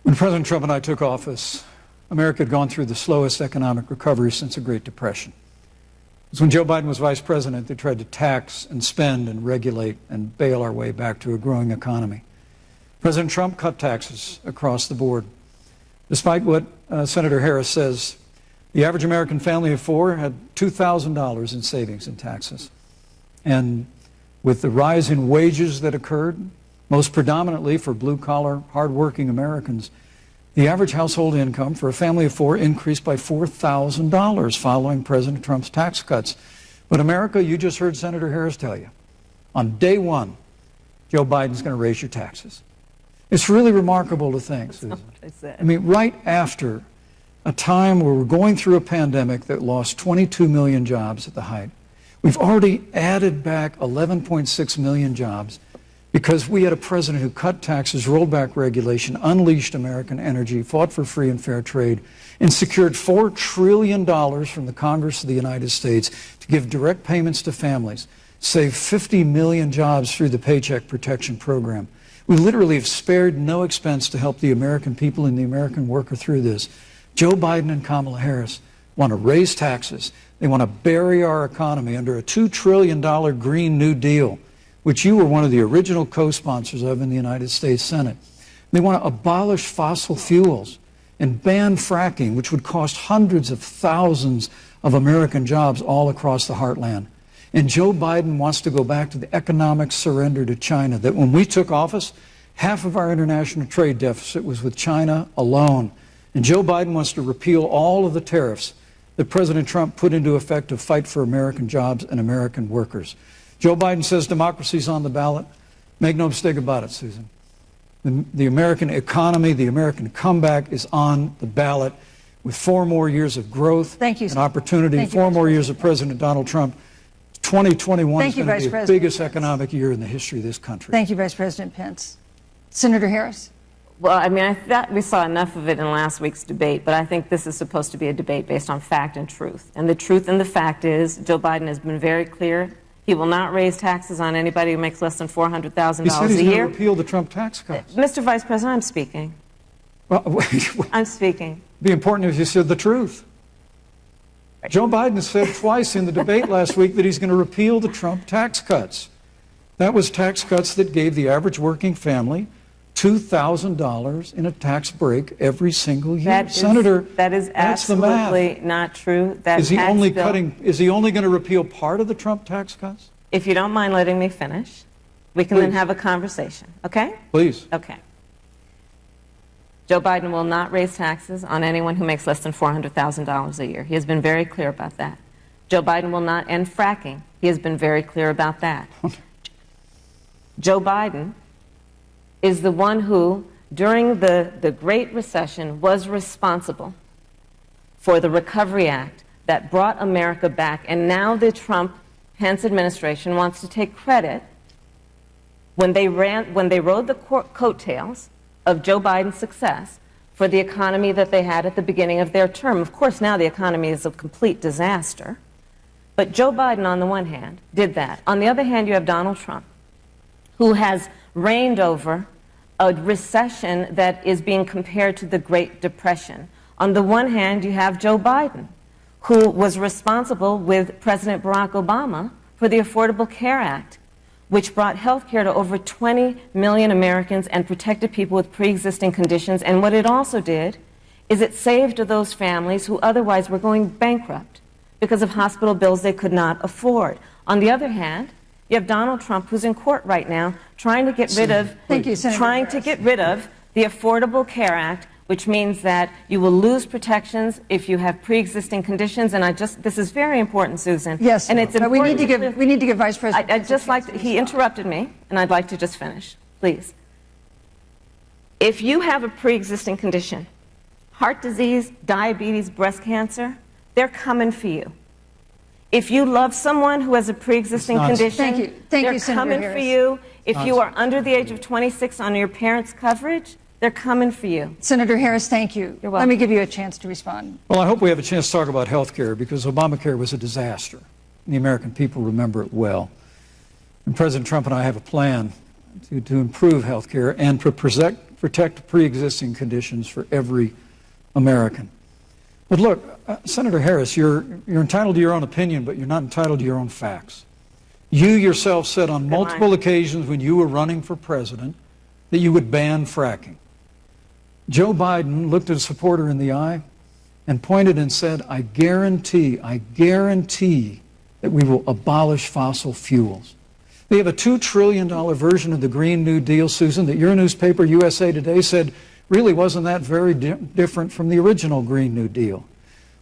When President Trump and I took office, America had gone through the slowest economic recovery since the Great Depression. It was when Joe Biden was vice president, they tried to tax and spend and regulate and bail our way back to a growing economy. President Trump cut taxes across the board. Despite what Senator Harris says, the average American family of four had $2,000 in savings in taxes. And with the rise in wages that occurred, most predominantly for blue-collar, hard-working Americans, the average household income for a family of four increased by $4,000 following President Trump's tax cuts. But America, you just heard Senator Harris tell you, on day one, Joe Biden's going to raise your taxes. It's really remarkable to think, Susan. I mean, right after a time where we're going through a pandemic that lost 22 million jobs at the height, we've already added back 11.6 million jobs because we had a president who cut taxes, rolled back regulation, unleashed American energy, fought for free and fair trade, and secured $4 trillion from the Congress of the United States to give direct payments to families, save 50 million jobs through the Paycheck Protection Program. We literally have spared no expense to help the American people and the American worker through this. Joe Biden and Kamala Harris want to raise taxes. They want to bury our economy under a $2 trillion Green New Deal, which you were one of the original co-sponsors of in the United States Senate. They want to abolish fossil fuels and ban fracking, which would cost hundreds of thousands of American jobs all across the heartland. And Joe Biden wants to go back to the economic surrender to China, that when we took office, half of our international trade deficit was with China alone. And Joe Biden wants to repeal all of the tariffs that President Trump put into effect to fight for American jobs and American workers. Joe Biden says democracy's on the ballot. Make no mistake about it, Susan. The American economy, the American comeback is on the ballot with 4 more years of growth and opportunity, 4 more years of President Donald Trump. 2021 is going to be the biggest economic year in the history of this country. Thank you, Vice President Pence. Senator Harris. Well, I mean, I thought we saw enough of it in last week's debate, but I think this is supposed to be a debate based on fact and truth. And the truth and the fact is Joe Biden has been very clear. He will not raise taxes on anybody who makes less than $400,000 a year. He said he's going to repeal the Trump tax cuts. Mr. Vice President, I'm speaking. Well, wait. I'm speaking. It'd be important if you said the truth. Joe Biden said twice in the debate last week that he's going to repeal the Trump tax cuts. That was tax cuts that gave the average working family $2,000 in a tax break every single year. Senator, that is absolutely not true. That is he only going to repeal part of the Trump tax cuts? If you don't mind letting me finish, we can then have a conversation, okay? Please. Okay. Joe Biden will not raise taxes on anyone who makes less than $400,000 a year. He has been very clear about that. Joe Biden will not end fracking. He has been very clear about that. Joe Biden is the one who, during the Great Recession, was responsible for the Recovery Act that brought America back. And now the Trump-Pence administration wants to take credit when they rode the coattails of Joe Biden's success for the economy that they had at the beginning of their term. Of course, now the economy is a complete disaster. But Joe Biden, on the one hand, did that. On the other hand, you have Donald Trump, who has reigned over a recession that is being compared to the Great Depression. On the one hand, you have Joe Biden, who was responsible with President Barack Obama for the Affordable Care Act, which brought health care to over 20 million Americans and protected people with pre-existing conditions. And what it also did is it saved those families who otherwise were going bankrupt because of hospital bills they could not afford. On the other hand, you have Donald Trump, who's in court right now, trying to get rid of the Affordable Care Act, which means that you will lose protections if you have pre-existing conditions. And this is very important, Susan. Yes, and it's but important. we need to give Vice President. I'd just like to, he interrupted me, and I'd like to just finish, please. If you have a pre-existing condition, heart disease, diabetes, breast cancer, they're coming for you. If you love someone who has a pre-existing condition, they're coming for you. If you are under the age of 26 on your parents' coverage, they're coming for you. Senator Harris, thank you. You're Let welcome. me give you a chance to respond. Well, I hope we have a chance to talk about health care, because Obamacare was a disaster. The American people remember it well. And President Trump and I have a plan to improve health care and to protect pre-existing conditions for every American. But look, Senator Harris, you're entitled to your own opinion, but you're not entitled to your own facts. You yourself said on multiple occasions when you were running for president that you would ban fracking. Joe Biden looked at a supporter in the eye and pointed and said, I guarantee that we will abolish fossil fuels. They have a $2 trillion version of the Green New Deal, Susan, that your newspaper, USA Today, said really wasn't that very different from the original Green New Deal.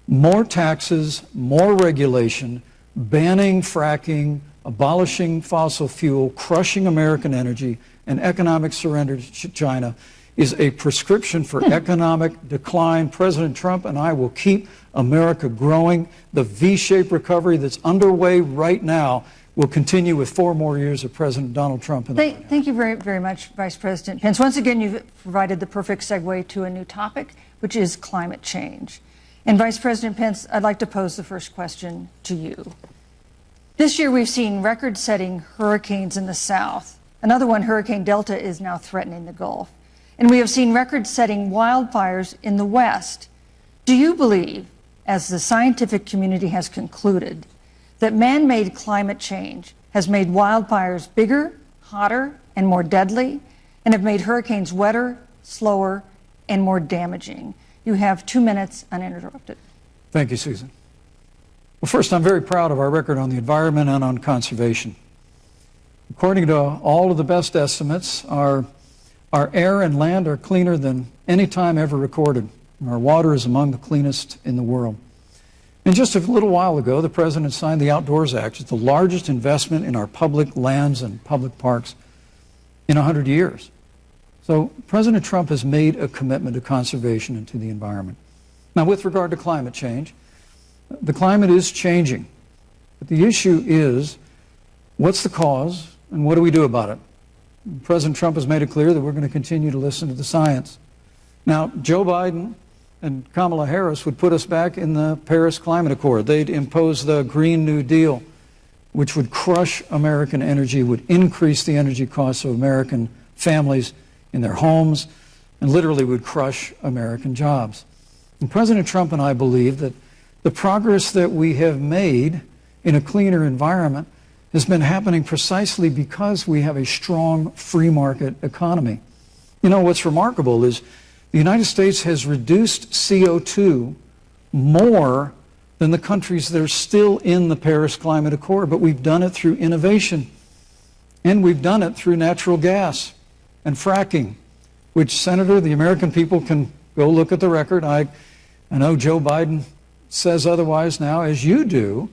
More taxes, more regulation, banning fracking, abolishing fossil fuel, crushing American energy, and economic surrender to China is a prescription for economic decline. President Trump and I will keep America growing. The V-shaped recovery that's underway right now will continue with 4 more years of President Donald Trump. Thank you very, very much, Vice President Pence. Once again, you've provided the perfect segue to a new topic, which is climate change. And Vice President Pence, I'd like to pose the first question to you. This year, we've seen record-setting hurricanes in the South. Another one, Hurricane Delta, is now threatening the Gulf. And we have seen record-setting wildfires in the West. Do you believe, as the scientific community has concluded, that man-made climate change has made wildfires bigger, hotter, and more deadly, and have made hurricanes wetter, slower, and more damaging? You have 2 minutes uninterrupted. Thank you, Susan. Well, first, I'm very proud of our record on the environment and on conservation. According to all of the best estimates, our air and land are cleaner than any time ever recorded. Our water is among the cleanest in the world. And just a little while ago, the President signed the Outdoors Act. It's the largest investment in our public lands and public parks in 100 years. So President Trump has made a commitment to conservation and to the environment. Now, with regard to climate change, the climate is changing. But the issue is, what's the cause and what do we do about it? President Trump has made it clear that we're going to continue to listen to the science. Now, Joe Biden and Kamala Harris would put us back in the Paris Climate Accord. They'd impose the Green New Deal, which would crush American energy, would increase the energy costs of American families in their homes, and literally would crush American jobs. And President Trump and I believe that the progress that we have made in a cleaner environment has been happening precisely because we have a strong free market economy. You know, what's remarkable is the United States has reduced CO2 more than the countries that are still in the Paris Climate Accord, but we've done it through innovation, and we've done it through natural gas and fracking, which, Senator, the American people can go look at the record. I know Joe Biden says otherwise now, as you do,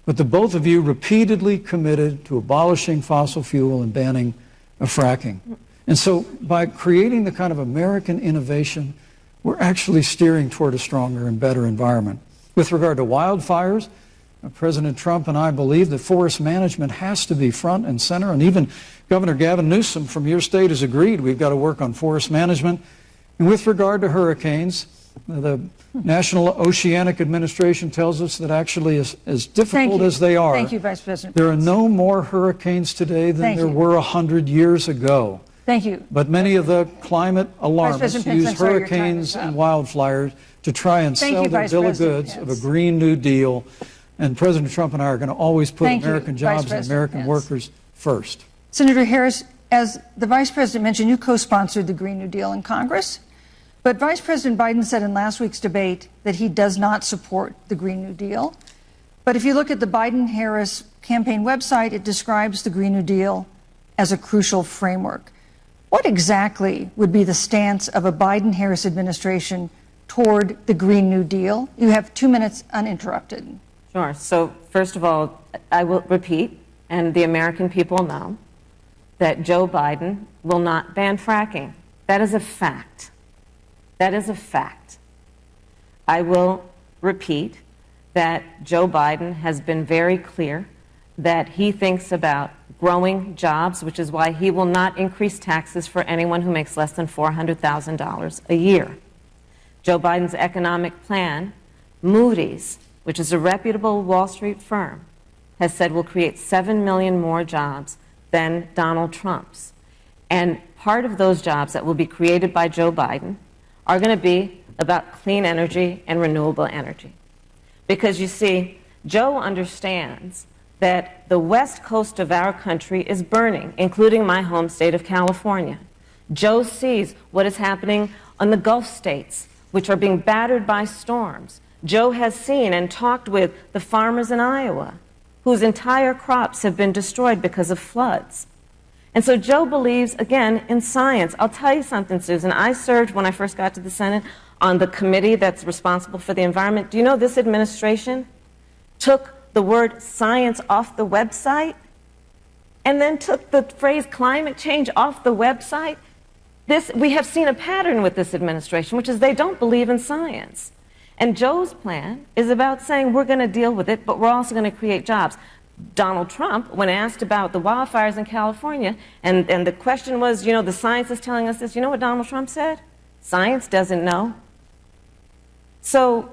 but the both of you repeatedly committed to abolishing fossil fuel and banning fracking. And so by creating the kind of American innovation, we're actually steering toward a stronger and better environment. With regard to wildfires, President Trump and I believe that forest management has to be front and center, and even Governor Gavin Newsom from your state has agreed we've got to work on forest management. And with regard to hurricanes, the National Oceanic Administration tells us that actually as difficult as they are, Thank you, Vice President. there are no more hurricanes today than there were 100 years ago. Thank you. But many of the climate alarmists use hurricanes and wildfires to try and sell their bill of goods of a Green New Deal. And President Trump and I are going to always put American jobs and American workers first. Senator Harris, as the Vice President mentioned, you co-sponsored the Green New Deal in Congress. But Vice President Biden said in last week's debate that he does not support the Green New Deal. But if you look at the Biden-Harris campaign website, it describes the Green New Deal as a crucial framework. What exactly would be the stance of a Biden-Harris administration toward the Green New Deal? You have 2 minutes uninterrupted. Sure. So first of all, I will repeat, and the American people know, that Joe Biden will not ban fracking. That is a fact. That is a fact. I will repeat that Joe Biden has been very clear that he thinks about growing jobs, which is why he will not increase taxes for anyone who makes less than $400,000 a year. Joe Biden's economic plan, Moody's, which is a reputable Wall Street firm, has said will create 7 million more jobs than Donald Trump's. And part of those jobs that will be created by Joe Biden are going to be about clean energy and renewable energy. Because you see, Joe understands that the west coast of our country is burning, including my home state of California. Joe sees what is happening on the Gulf states, which are being battered by storms. Joe has seen and talked with the farmers in Iowa, whose entire crops have been destroyed because of floods. And so Joe believes, again, in science. I'll tell you something, Susan. I served, when I first got to the Senate, on the committee that's responsible for the environment. Do you know this administration took the word science off the website and then took the phrase climate change off the website? We have seen a pattern with this administration, which is they don't believe in science. And Joe's plan is about saying we're going to deal with it, but we're also going to create jobs. Donald Trump, when asked about the wildfires in California, and the question was, you know, the science is telling us this, you know what Donald Trump said? Science doesn't know. So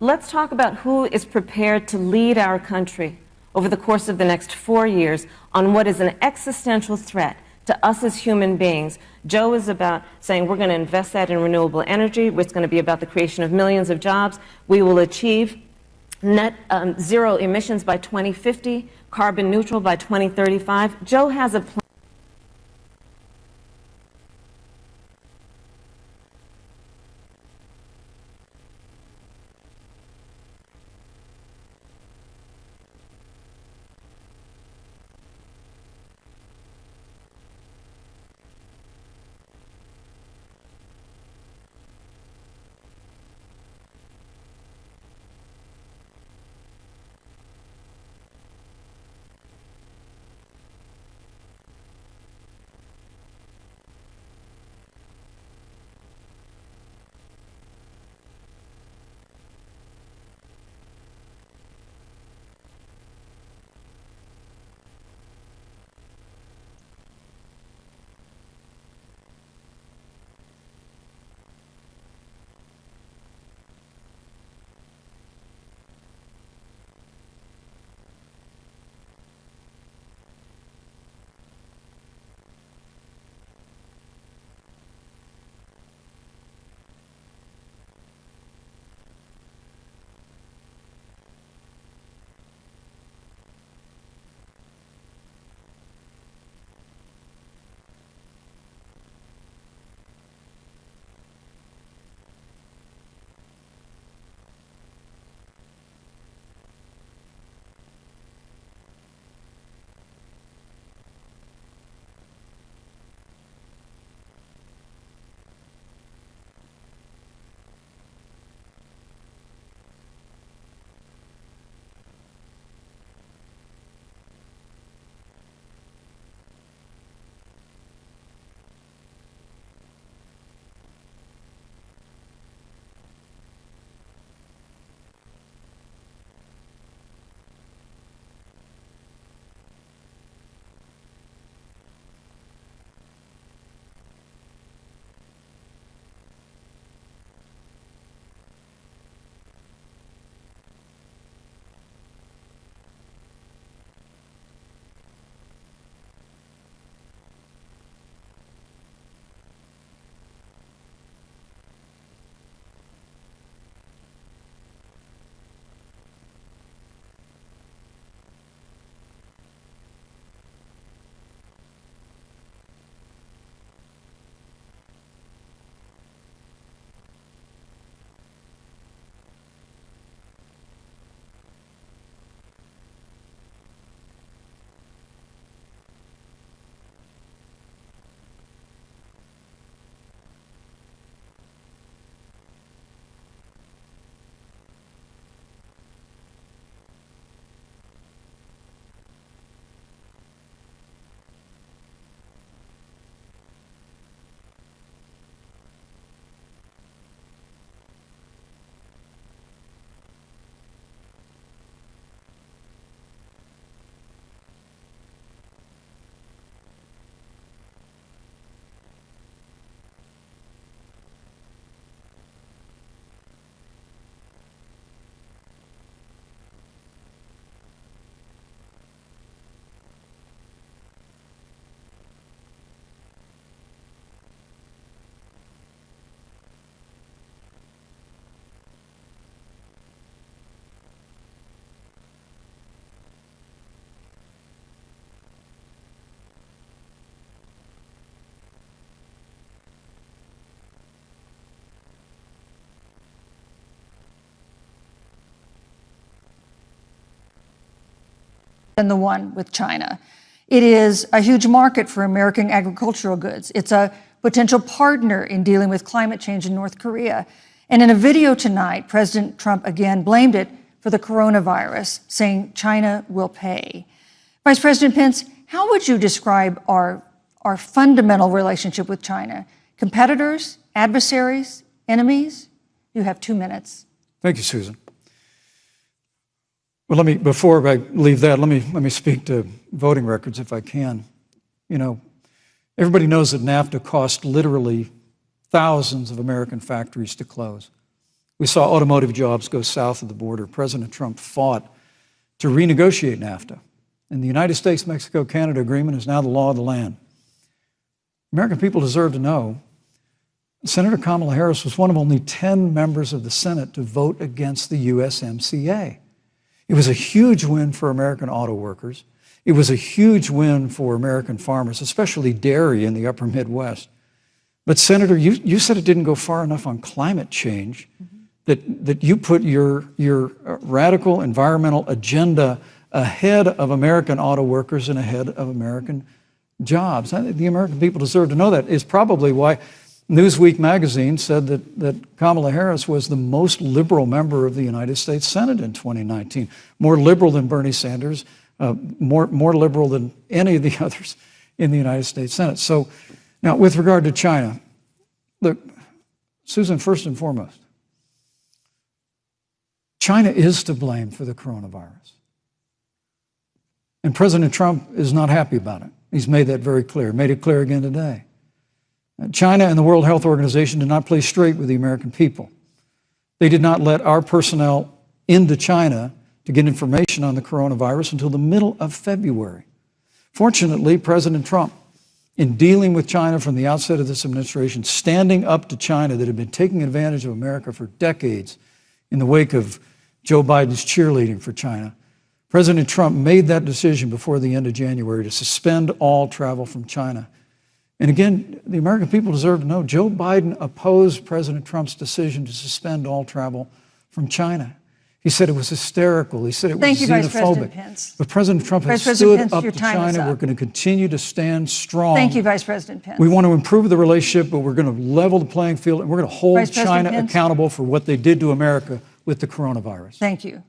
let's talk about who is prepared to lead our country over the course of the next 4 years on what is an existential threat to us as human beings. Joe is about saying we're going to invest that in renewable energy. It's going to be about the creation of millions of jobs. We will achieve net zero emissions by 2050, carbon neutral by 2035. Joe has a plan. than the one with China. It is a huge market for American agricultural goods. It's a potential partner in dealing with climate change in North Korea. And in a video tonight, President Trump again blamed it for the coronavirus, saying China will pay. Vice President Pence, how would you describe our fundamental relationship with China? Competitors, adversaries, enemies? You have 2 minutes. Thank you, Susan. Well, before I leave that, let me speak to voting records if I can. You know, everybody knows that NAFTA cost literally thousands of American factories to close. We saw automotive jobs go south of the border. President Trump fought to renegotiate NAFTA. And the United States-Mexico-Canada agreement is now the law of the land. American people deserve to know Senator Kamala Harris was one of only 10 members of the Senate to vote against the USMCA. It was a huge win for American auto workers. It was a huge win for American farmers, especially dairy in the upper Midwest. But Senator, you said it didn't go far enough on climate change, that you put your radical environmental agenda ahead of American auto workers and ahead of American jobs. I think the American people deserve to know that. It's probably why Newsweek magazine said that Kamala Harris was the most liberal member of the United States Senate in 2019, more liberal than Bernie Sanders, more liberal than any of the others in the United States Senate. So now with regard to China, look, Susan, first and foremost, China is to blame for the coronavirus. And President Trump is not happy about it. He's made that very clear, made it clear again today. China and the World Health Organization did not play straight with the American people. They did not let our personnel into China to get information on the coronavirus until the middle of February. Fortunately, President Trump, in dealing with China from the outset of this administration, standing up to China that had been taking advantage of America for decades in the wake of Joe Biden's cheerleading for China, President Trump made that decision before the end of January to suspend all travel from China. And again, the American people deserve to know Joe Biden opposed President Trump's decision to suspend all travel from China. He said it was hysterical. He said it was Thank you, xenophobic. Vice President Pence. But President Trump has Vice stood President Pence, up your to time is China. up. We're going to continue to stand strong. Thank you, Vice President Pence. We want to improve the relationship, but we're going to level the playing field, and we're going to hold Vice President China Pence. accountable for what they did to America with the coronavirus. Thank you.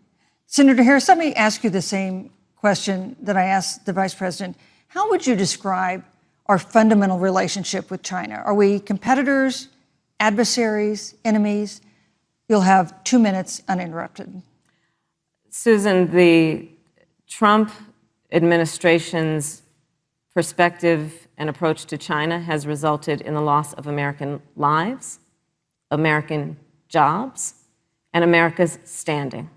Senator Harris, let me ask you the same question that I asked the Vice President. How would you describe our fundamental relationship with China? Are we competitors, adversaries, enemies? You'll have 2 minutes uninterrupted. Susan, the Trump administration's perspective and approach to China has resulted in the loss of American lives, American jobs, and America's standing.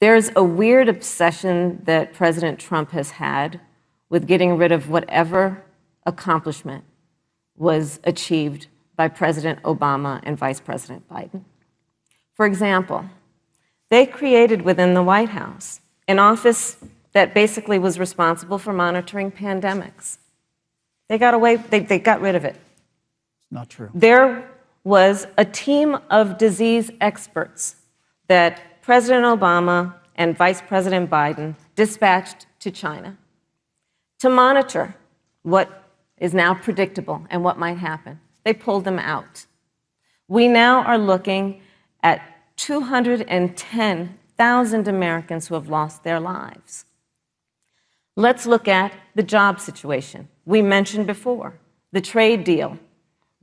There's a weird obsession that President Trump has had with getting rid of whatever accomplishment was achieved by President Obama and Vice President Biden. For example, they created within the White House an office that basically was responsible for monitoring pandemics. They got rid of it. Not true. There was a team of disease experts that President Obama and Vice President Biden dispatched to China to monitor what is now predictable and what might happen. They pulled them out. We now are looking at 210,000 Americans who have lost their lives. Let's look at the job situation. We mentioned before the trade deal,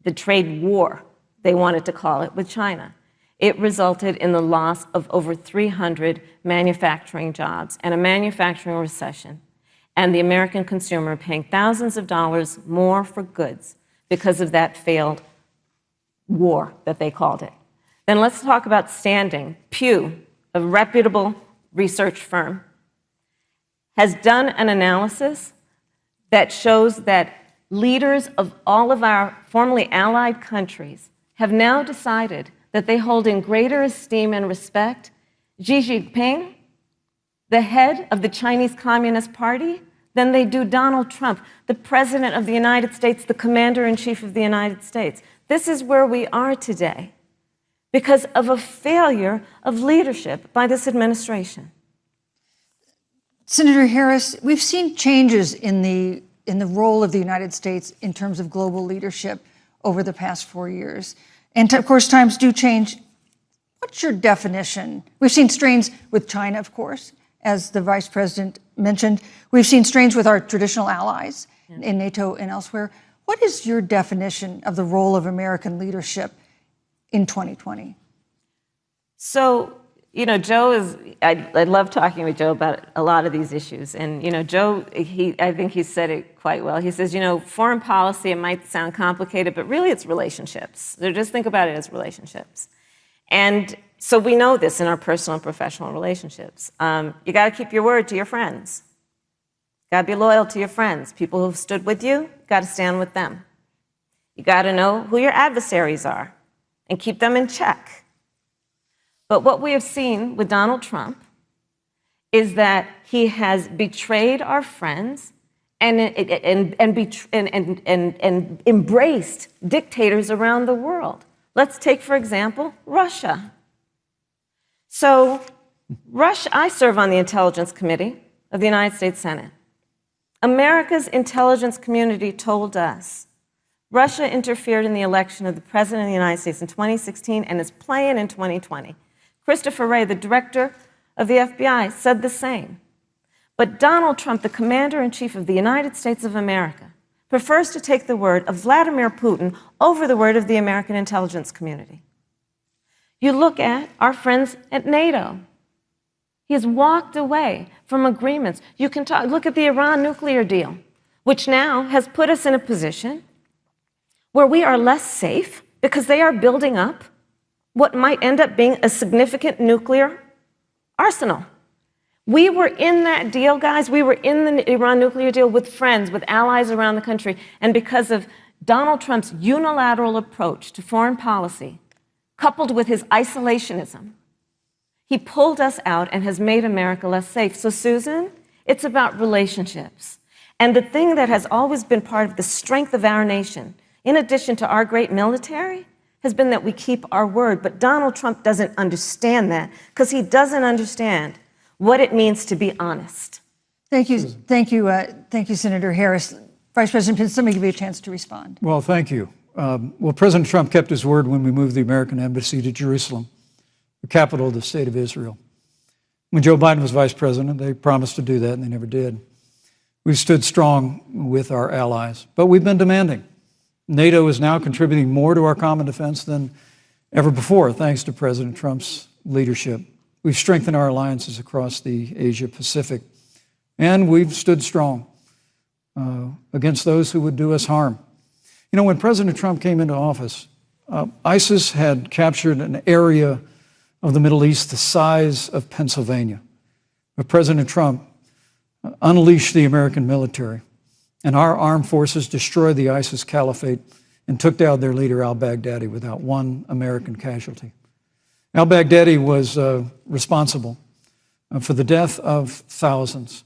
the trade war, they wanted to call it, with China. It resulted in the loss of over 300 manufacturing jobs and a manufacturing recession, and the American consumer paying thousands of dollars more for goods because of that failed war that they called it. Then let's talk about standing. Pew, a reputable research firm, has done an analysis that shows that leaders of all of our formerly allied countries have now decided that they hold in greater esteem and respect Xi Jinping, the head of the Chinese Communist Party, than they do Donald Trump, the President of the United States, the Commander-in-Chief of the United States. This is where we are today because of a failure of leadership by this administration. Senator Harris, we've seen changes in the role of the United States in terms of global leadership over the past 4 years. And of course, times do change. What's your definition? We've seen strains with China, of course, as the Vice President mentioned. We've seen strains with our traditional allies in NATO and elsewhere. What is your definition of the role of American leadership in 2020? So, you know, I love talking with Joe about a lot of these issues. And, you know, Joe, I think he said it quite well. He says, you know, foreign policy, it might sound complicated, but really it's relationships. So just think about it as relationships. And so we know this in our personal and professional relationships. You got to keep your word to your friends. Got to be loyal to your friends. People who've stood with you, got to stand with them. You got to know who your adversaries are and keep them in check. But what we have seen with Donald Trump is that he has betrayed our friends and embraced dictators around the world. Let's take, for example, Russia. So, I serve on the Intelligence Committee of the United States Senate. America's intelligence community told us Russia interfered in the election of the President of the United States in 2016 and is playing in 2020. Christopher Wray, the director of the FBI, said the same. But Donald Trump, the commander-in-chief of the United States of America, prefers to take the word of Vladimir Putin over the word of the American intelligence community. You look at our friends at NATO. He has walked away from agreements. You can look at the Iran nuclear deal, which now has put us in a position where we are less safe because they are building up what might end up being a significant nuclear arsenal. We were in that deal, guys. We were in the Iran nuclear deal with friends, with allies around the country. And because of Donald Trump's unilateral approach to foreign policy, coupled with his isolationism, he pulled us out and has made America less safe. So, Susan, it's about relationships. And the thing that has always been part of the strength of our nation, in addition to our great military, has been that we keep our word. But Donald Trump doesn't understand that because he doesn't understand what it means to be honest. Thank you, Senator Harris. Vice President Pence, let me give you a chance to respond. Well, thank you. Well, President Trump kept his word when we moved the American embassy to Jerusalem, the capital of the state of Israel. When Joe Biden was vice president, they promised to do that, and they never did. We've stood strong with our allies, but we've been demanding. NATO is now contributing more to our common defense than ever before, thanks to President Trump's leadership. We've strengthened our alliances across the Asia-Pacific, and we've stood strong against those who would do us harm. You know, when President Trump came into office, ISIS had captured an area of the Middle East the size of Pennsylvania. But President Trump unleashed the American military, and our armed forces destroyed the ISIS caliphate and took down their leader, al-Baghdadi, without one American casualty. Al-Baghdadi was responsible for the death of thousands.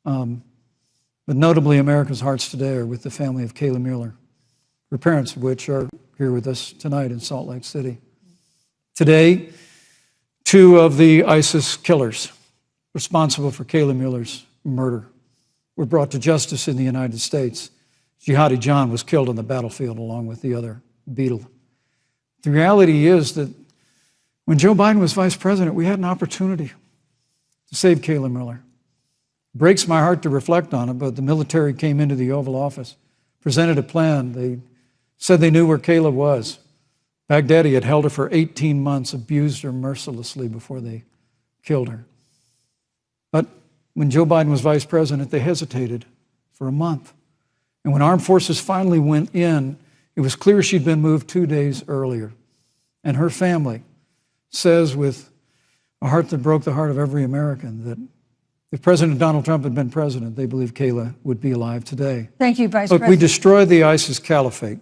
But notably, America's hearts today are with the family of Kayla Mueller, her parents of which are here with us tonight in Salt Lake City. Today, 2 of the ISIS killers responsible for Kayla Mueller's murder were brought to justice in the United States. Jihadi John was killed on the battlefield along with the other beetle. The reality is that when Joe Biden was vice president, we had an opportunity to save Kayla Mueller. It breaks my heart to reflect on it, but the military came into the Oval Office, presented a plan. They said they knew where Kayla was. Baghdadi had held her for 18 months, abused her mercilessly before they killed her. But when Joe Biden was vice president, they hesitated for a month. And when armed forces finally went in, it was clear she'd been moved 2 days earlier. And her family says with a heart that broke the heart of every American that if President Donald Trump had been president, they believe Kayla would be alive today. Thank you, Vice Look, President. we destroyed the ISIS caliphate.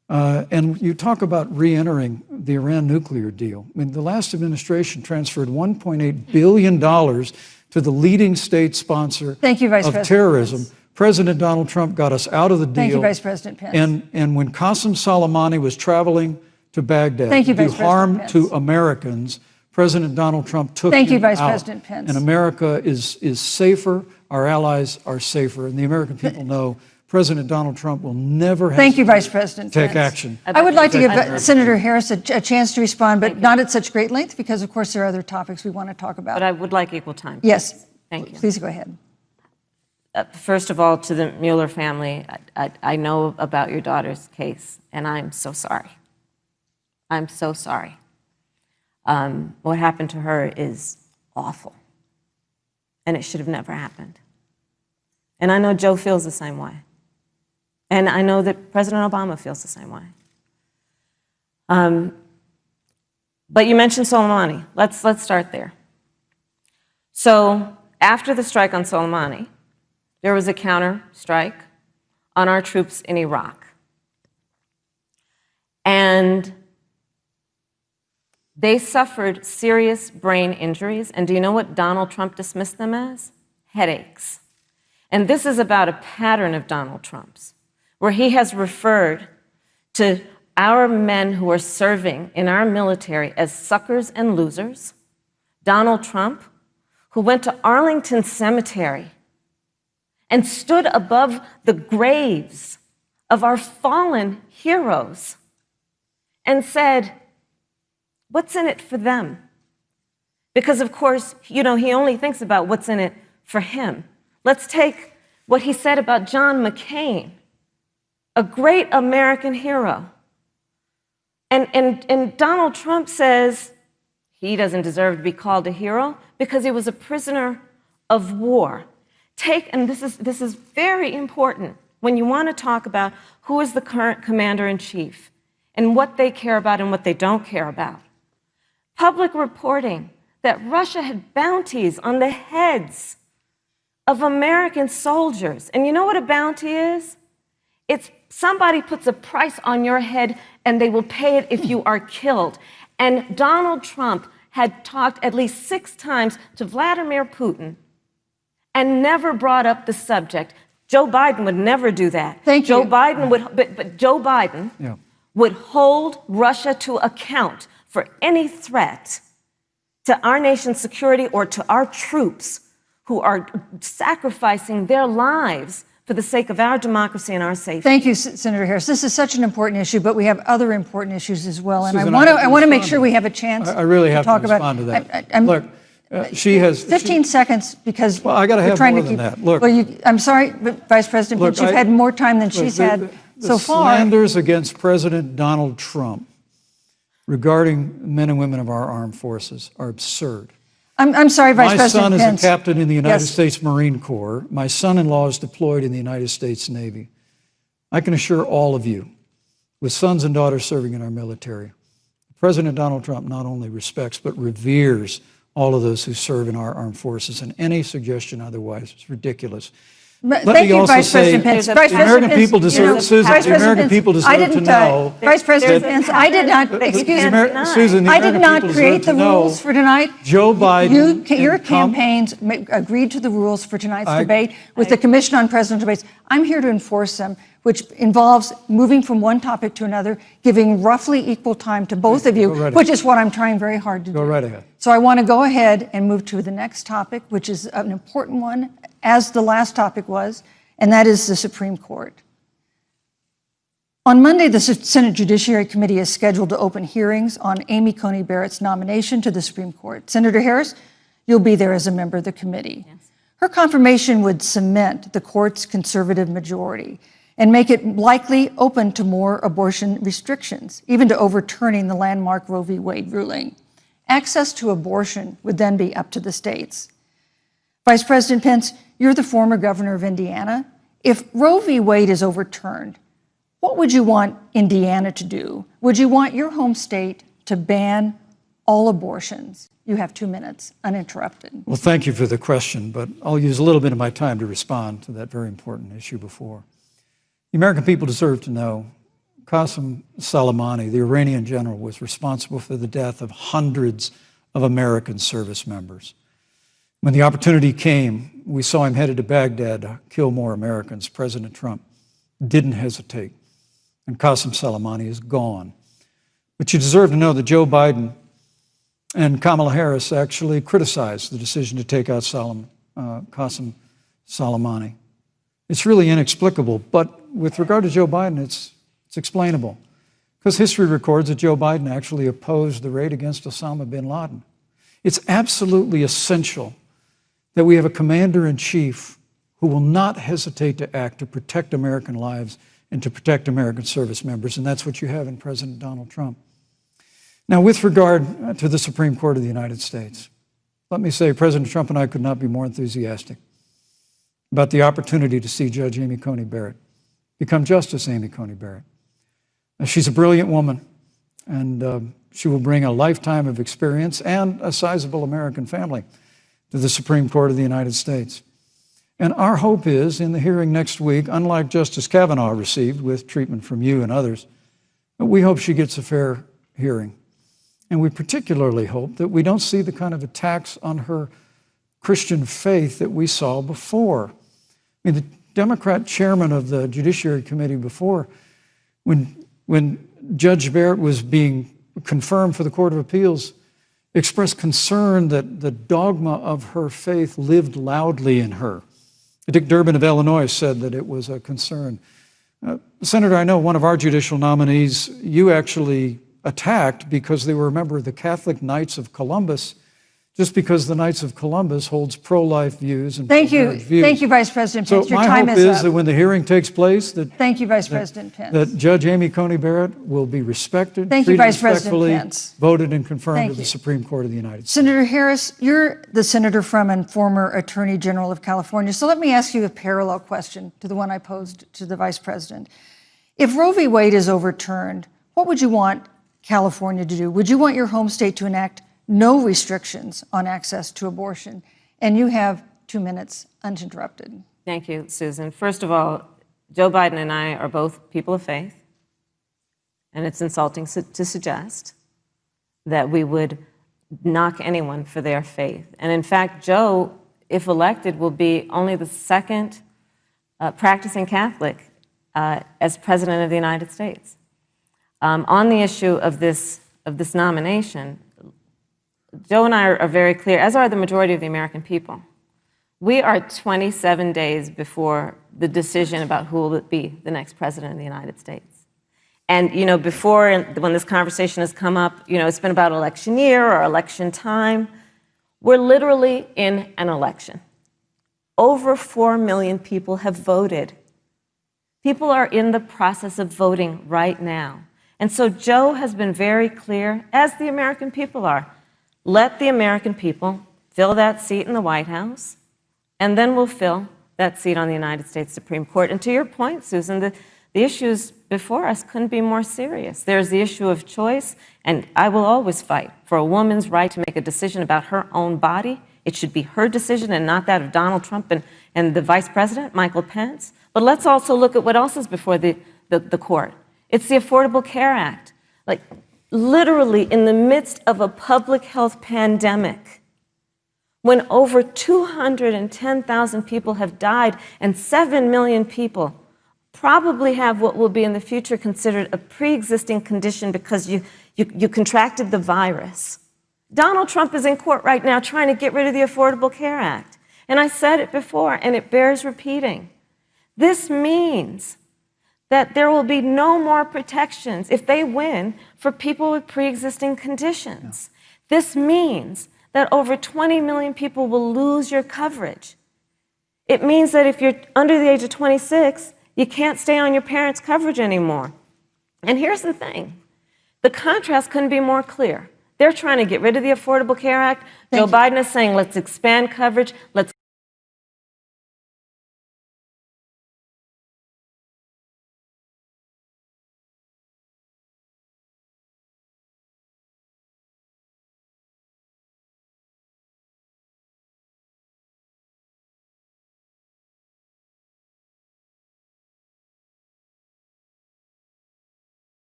And you talk about re-entering the Iran nuclear deal. I mean, the last administration transferred $1.8 billion to the leading state sponsor Thank you, Vice of President terrorism. Pence. President Donald Trump got us out of the deal. Thank you, Vice President Pence. And when Qasem Soleimani was traveling to Baghdad Thank you, to do Vice President harm Pence. to Americans, President Donald Trump took Thank you, him Vice out, President Pence. and America is safer, our allies are safer, and the American people know President Donald Trump will never Thank you, hesitate Vice President to take Pence. action. I would like to give American Senator Harris a chance to respond, but not at such great length, because, of course, there are other topics we want to talk about. But I would like equal time. Yes. Thank you. Please go ahead. First of all, to the Mueller family, I know about your daughter's case, and I'm so sorry. I'm so sorry. What happened to her is awful, and it should have never happened. And I know Joe feels the same way. And I know that President Obama feels the same way. But you mentioned Soleimani. Let's start there. So after the strike on Soleimani, there was a counter strike on our troops in Iraq. And they suffered serious brain injuries. And do you know what Donald Trump dismissed them as? Headaches. And this is about a pattern of Donald Trump's, where he has referred to our men who are serving in our military as suckers and losers. Donald Trump, who went to Arlington Cemetery and stood above the graves of our fallen heroes and said, what's in it for them? Because, of course, he only thinks about what's in it for him. Let's take what he said about John McCain, a great American hero. And Donald Trump says he doesn't deserve to be called a hero because he was a prisoner of war. And this is very important when you want to talk about who is the current commander-in-chief and what they care about and what they don't care about. Public reporting that Russia had bounties on the heads of American soldiers. And you know what a bounty is? It's somebody puts a price on your head and they will pay it if you are killed. And Donald Trump had talked at least 6 times to Vladimir Putin and never brought up the subject. Joe Biden would never do that. Thank you. Joe Biden would, but Joe Biden would hold Russia to account for any threat to our nation's security or to our troops who are sacrificing their lives for the sake of our democracy and our safety. Thank you, Senator Harris. This is such an important issue, but we have other important issues as well. And Susan, I want to make respond sure to we that. have a chance I really have to talk respond to about that. Look, she has 15 seconds because Well, I gotta we're have trying more to than keep. that. Look. Well, I'm sorry, but Vice President Look, Pence, you've had more time than she's had so far. The slanders against President Donald Trump regarding men and women of our armed forces are absurd. I'm sorry, Vice My President son is Pence. a captain in the United Yes. States Marine Corps. My son-in-law is deployed in the United States Navy. I can assure all of you, with sons and daughters serving in our military, President Donald Trump not only respects but reveres all of those who serve in our armed forces, and any suggestion otherwise is ridiculous. Thank you, Vice President Pence. the Vice American President Pence, people deserve- you know, Susan, Vice the President American Pence, people deserve I to didn't, know Vice President that- Pence, I did not, excuse me, Susan, the I did American not people create deserve the to know rules for tonight. Joe Biden Your and Kam- campaigns agreed to the rules for tonight's debate with the Commission on Presidential Debates. I'm here to enforce them, which involves moving from one topic to another, giving roughly equal time to both of you, Go right which is what I'm trying very hard to do. Go right ahead. So I want to go ahead and move to the next topic, which is an important one, as the last topic was, and that is the Supreme Court. On Monday, the Senate Judiciary Committee is scheduled to open hearings on Amy Coney Barrett's nomination to the Supreme Court. Senator Harris, you'll be there as a member of the committee. Yes. Her confirmation would cement the court's conservative majority and make it likely open to more abortion restrictions, even to overturning the landmark Roe v. Wade ruling. Access to abortion would then be up to the states. Vice President Pence, you're the former governor of Indiana. If Roe v. Wade is overturned, what would you want Indiana to do? Would you want your home state to ban all abortions? You have 2 minutes, uninterrupted. Well, thank you for the question, but I'll use a little bit of my time to respond to that very important issue before. The American people deserve to know Qasem Soleimani, the Iranian general, was responsible for the death of hundreds of American service members. When the opportunity came, we saw him headed to Baghdad to kill more Americans. President Trump didn't hesitate, and Qasem Soleimani is gone. But you deserve to know that Joe Biden And Kamala Harris actually criticized the decision to take out Qasem Soleimani. It's really inexplicable, but with regard to Joe Biden, it's explainable. Because history records that Joe Biden actually opposed the raid against Osama bin Laden. It's absolutely essential that we have a commander-in-chief who will not hesitate to act to protect American lives and to protect American service members, and that's what you have in President Donald Trump. Now, with regard to the Supreme Court of the United States, let me say President Trump and I could not be more enthusiastic about the opportunity to see Judge Amy Coney Barrett become Justice Amy Coney Barrett. Now, she's a brilliant woman, and she will bring a lifetime of experience and a sizable American family to the Supreme Court of the United States. And our hope is, in the hearing next week, unlike Justice Kavanaugh received with treatment from you and others, we hope she gets a fair hearing. And we particularly hope that we don't see the kind of attacks on her Christian faith that we saw before. I mean, the Democrat chairman of the Judiciary Committee before, when Judge Barrett was being confirmed for the Court of Appeals, expressed concern that the dogma of her faith lived loudly in her. Dick Durbin of Illinois said that it was a concern. Senator, I know one of our judicial nominees you actually attacked because they were a member of the Catholic Knights of Columbus, just because the Knights of Columbus holds pro-life views and pro-marriage views. Thank you, Vice President Pence. So Your my time hope is is up. that when the hearing takes place, Thank you, Vice President Pence. that Judge Amy Coney Barrett will be respected, Thank you, treated Vice President respectfully, Pence. voted and confirmed Thank to the you. Supreme Court of the United States. Senator Harris, you're the senator from and former Attorney General of California. So let me ask you a parallel question to the one I posed to the Vice President. If Roe v. Wade is overturned, what would you want California to do? Would you want your home state to enact no restrictions on access to abortion? And you have 2 minutes uninterrupted. Thank you, Susan. First of all, Joe Biden and I are both people of faith, and it's insulting to suggest that we would knock anyone for their faith. And in fact, Joe, if elected, will be only the second practicing Catholic as President of the United States. On the issue of this nomination, Joe and I are very clear, as are the majority of the American people. We are 27 days before the decision about who will be the next president of the United States. And, you know, before, when this conversation has come up, you know, it's been about election year or election time. We're literally in an election. Over 4 million people have voted. People are in the process of voting right now. And so Joe has been very clear, as the American people are. Let the American people fill that seat in the White House, and then we'll fill that seat on the United States Supreme Court. And to your point, Susan, the issues before us couldn't be more serious. There's the issue of choice, and I will always fight for a woman's right to make a decision about her own body. It should be her decision and not that of Donald Trump and the Vice President, Michael Pence. But let's also look at what else is before the court. It's the Affordable Care Act. Like, literally in the midst of a public health pandemic, when over 210,000 people have died and 7 million people probably have what will be in the future considered a pre-existing condition because you contracted the virus. Donald Trump is in court right now trying to get rid of the Affordable Care Act. And I said it before, and it bears repeating. This means that there will be no more protections, if they win, for people with pre-existing conditions. Yeah. This means that over 20 million people will lose your coverage. It means that if you're under the age of 26, you can't stay on your parents' coverage anymore. And here's the thing. The contrast couldn't be more clear. They're trying to get rid of the Affordable Care Act. Joe Biden is saying, let's expand coverage. Let's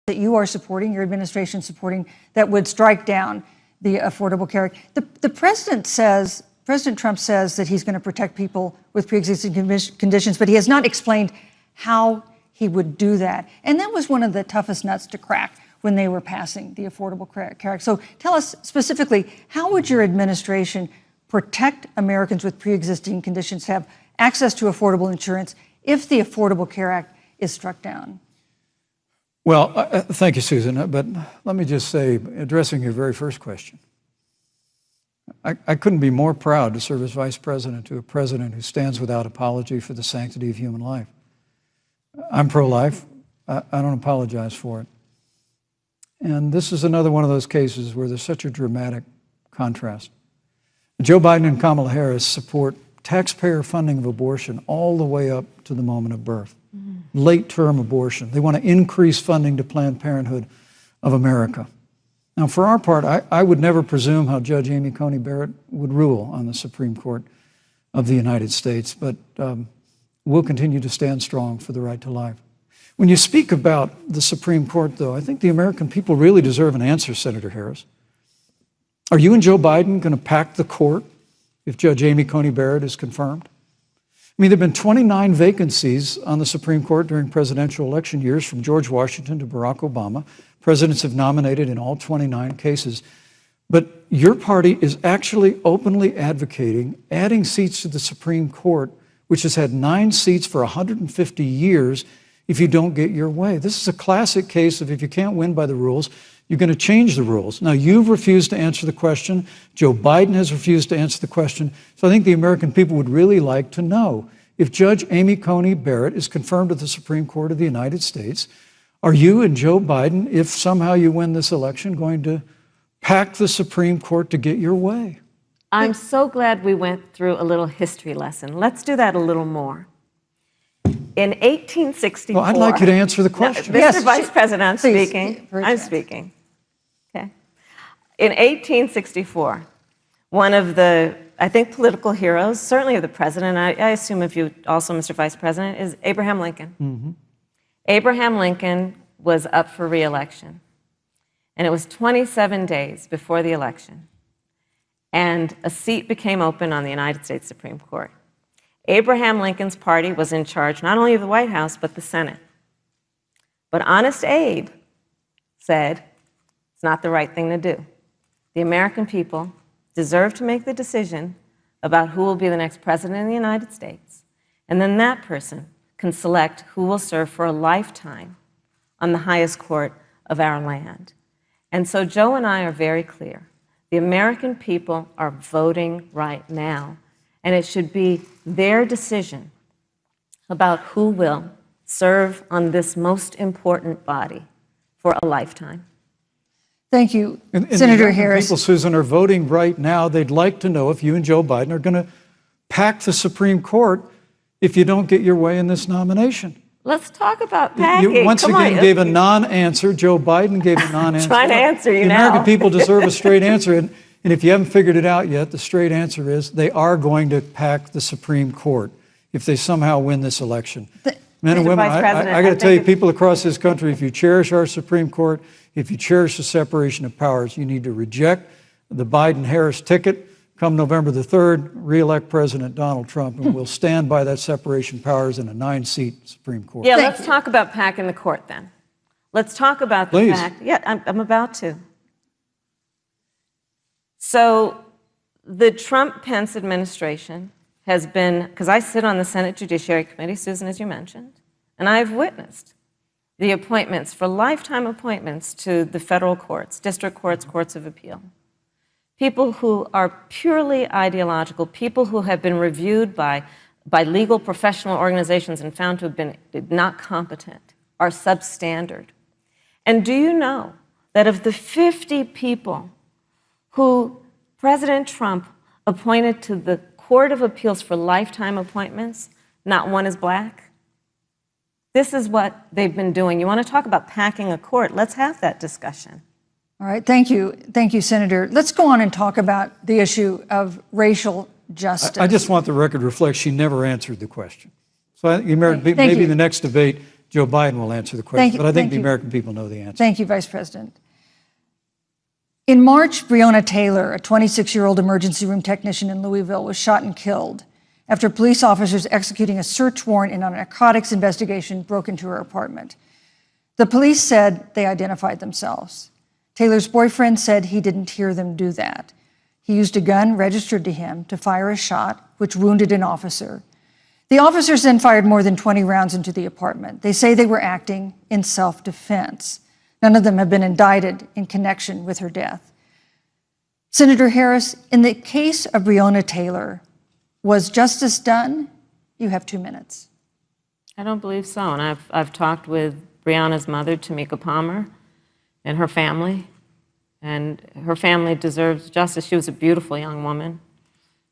that you are supporting, your administration supporting, that would strike down the Affordable Care Act. The president says, President Trump says that he's going to protect people with pre-existing conditions, but he has not explained how he would do that. And that was one of the toughest nuts to crack. when they were passing the Affordable Care Act. So tell us specifically, how would your administration protect Americans with pre-existing conditions to have access to affordable insurance if the Affordable Care Act is struck down? Well, thank you, Susan. But let me just say, addressing your very first question, I couldn't be more proud to serve as vice president to a president who stands without apology for the sanctity of human life. I'm pro-life. I don't apologize for it. And this is another one of those cases where there's such a dramatic contrast. Joe Biden and Kamala Harris support taxpayer funding of abortion all the way up to the moment of birth. Late-term abortion. They want to increase funding to Planned Parenthood of America. Now, for our part, I would never presume how Judge Amy Coney Barrett would rule on the Supreme Court of the United States, but we'll continue to stand strong for the right to life. When you speak about the Supreme Court, though, I think the American people really deserve an answer, Senator Harris. Are you and Joe Biden going to pack the court if Judge Amy Coney Barrett is confirmed? I mean, there have been 29 vacancies on the Supreme Court during presidential election years, from George Washington to Barack Obama. Presidents have nominated in all 29 cases. But your party is actually openly advocating adding seats to the Supreme Court, which has had 9 seats for 150 years, if you don't get your way. This is a classic case of if you can't win by the rules, you're going to change the rules. Now, you've refused to answer the question. Joe Biden has refused to answer the question. So I think the American people would really like to know, if Judge Amy Coney Barrett is confirmed to the Supreme Court of the United States, are you and Joe Biden, if somehow you win this election, going to pack the Supreme Court to get your way? I'm so glad we went through a little history lesson. Let's do that a little more. In 1864... Well, I'd like you to answer the question. No, Mr. Vice President, I'm Please, speaking. very I'm fast. speaking. Okay. In 1864, one of the, I think, political heroes, certainly of the president, I assume of you also, Mr. Vice President, is Abraham Lincoln. Mm-hmm. Abraham Lincoln was up for re-election, and it was 27 days before the election, and a seat became open on the United States Supreme Court. Abraham Lincoln's party was in charge not only of the White House, but the Senate. But Honest Abe said it's not the right thing to do. The American people deserve to make the decision about who will be the next president of the United States, and then that person can select who will serve for a lifetime on the highest court of our land. And so Joe and I are very clear. The American people are voting right now, and it should be their decision about who will serve on this most important body for a lifetime. Thank you, And Senator the Harris. people, Susan, are voting right now. They'd like to know if you and Joe Biden are going to pack the Supreme Court if you don't get your way in this nomination. Let's talk about packing. You once Come again on. gave a non-answer. Joe Biden gave a non-answer. Trying to answer you the now. American people deserve a straight answer. And if you haven't figured it out yet, the straight answer is they are going to pack the Supreme Court if they somehow win this election. Men and Mr. women, Vice President, I got to I tell you, think people across this country, if you cherish our Supreme Court, if you cherish the separation of powers, you need to reject the Biden-Harris ticket. Come November the 3rd, re-elect President Donald Trump, and we'll stand by that separation of powers in a 9-seat Supreme Court. Yeah, let's talk about packing the court then. Let's talk about the Please. fact. Yeah, I'm about to. So the Trump-Pence administration has been, because I sit on the Senate Judiciary Committee, Susan, as you mentioned, and I've witnessed the appointments for lifetime appointments to the federal courts, district courts, courts of appeal. People who are purely ideological, people who have been reviewed by legal professional organizations and found to have been not competent, are substandard. And do you know that of the 50 people who President Trump appointed to the Court of Appeals for lifetime appointments, not one is black? This is what they've been doing. You want to talk about packing a court? Let's have that discussion. All right, thank you, Senator. Let's go on and talk about the issue of racial justice. I just want the record to reflect she never answered the question. So I think maybe you. the next debate, Joe Biden will answer the question, Thank you, but I think thank the you. American people know the answer. Thank you, Vice President. In March, Breonna Taylor, a 26-year-old emergency room technician in Louisville, was shot and killed after police officers executing a search warrant in a narcotics investigation broke into her apartment. The police said they identified themselves. Taylor's boyfriend said he didn't hear them do that. He used a gun registered to him to fire a shot, which wounded an officer. The officers then fired more than 20 rounds into the apartment. They say they were acting in self-defense. None of them have been indicted in connection with her death. Senator Harris, in the case of Breonna Taylor, was justice done? You have 2 minutes. I don't believe so. And I've talked with Breonna's mother, Tamika Palmer, and her family. And her family deserves justice. She was a beautiful young woman.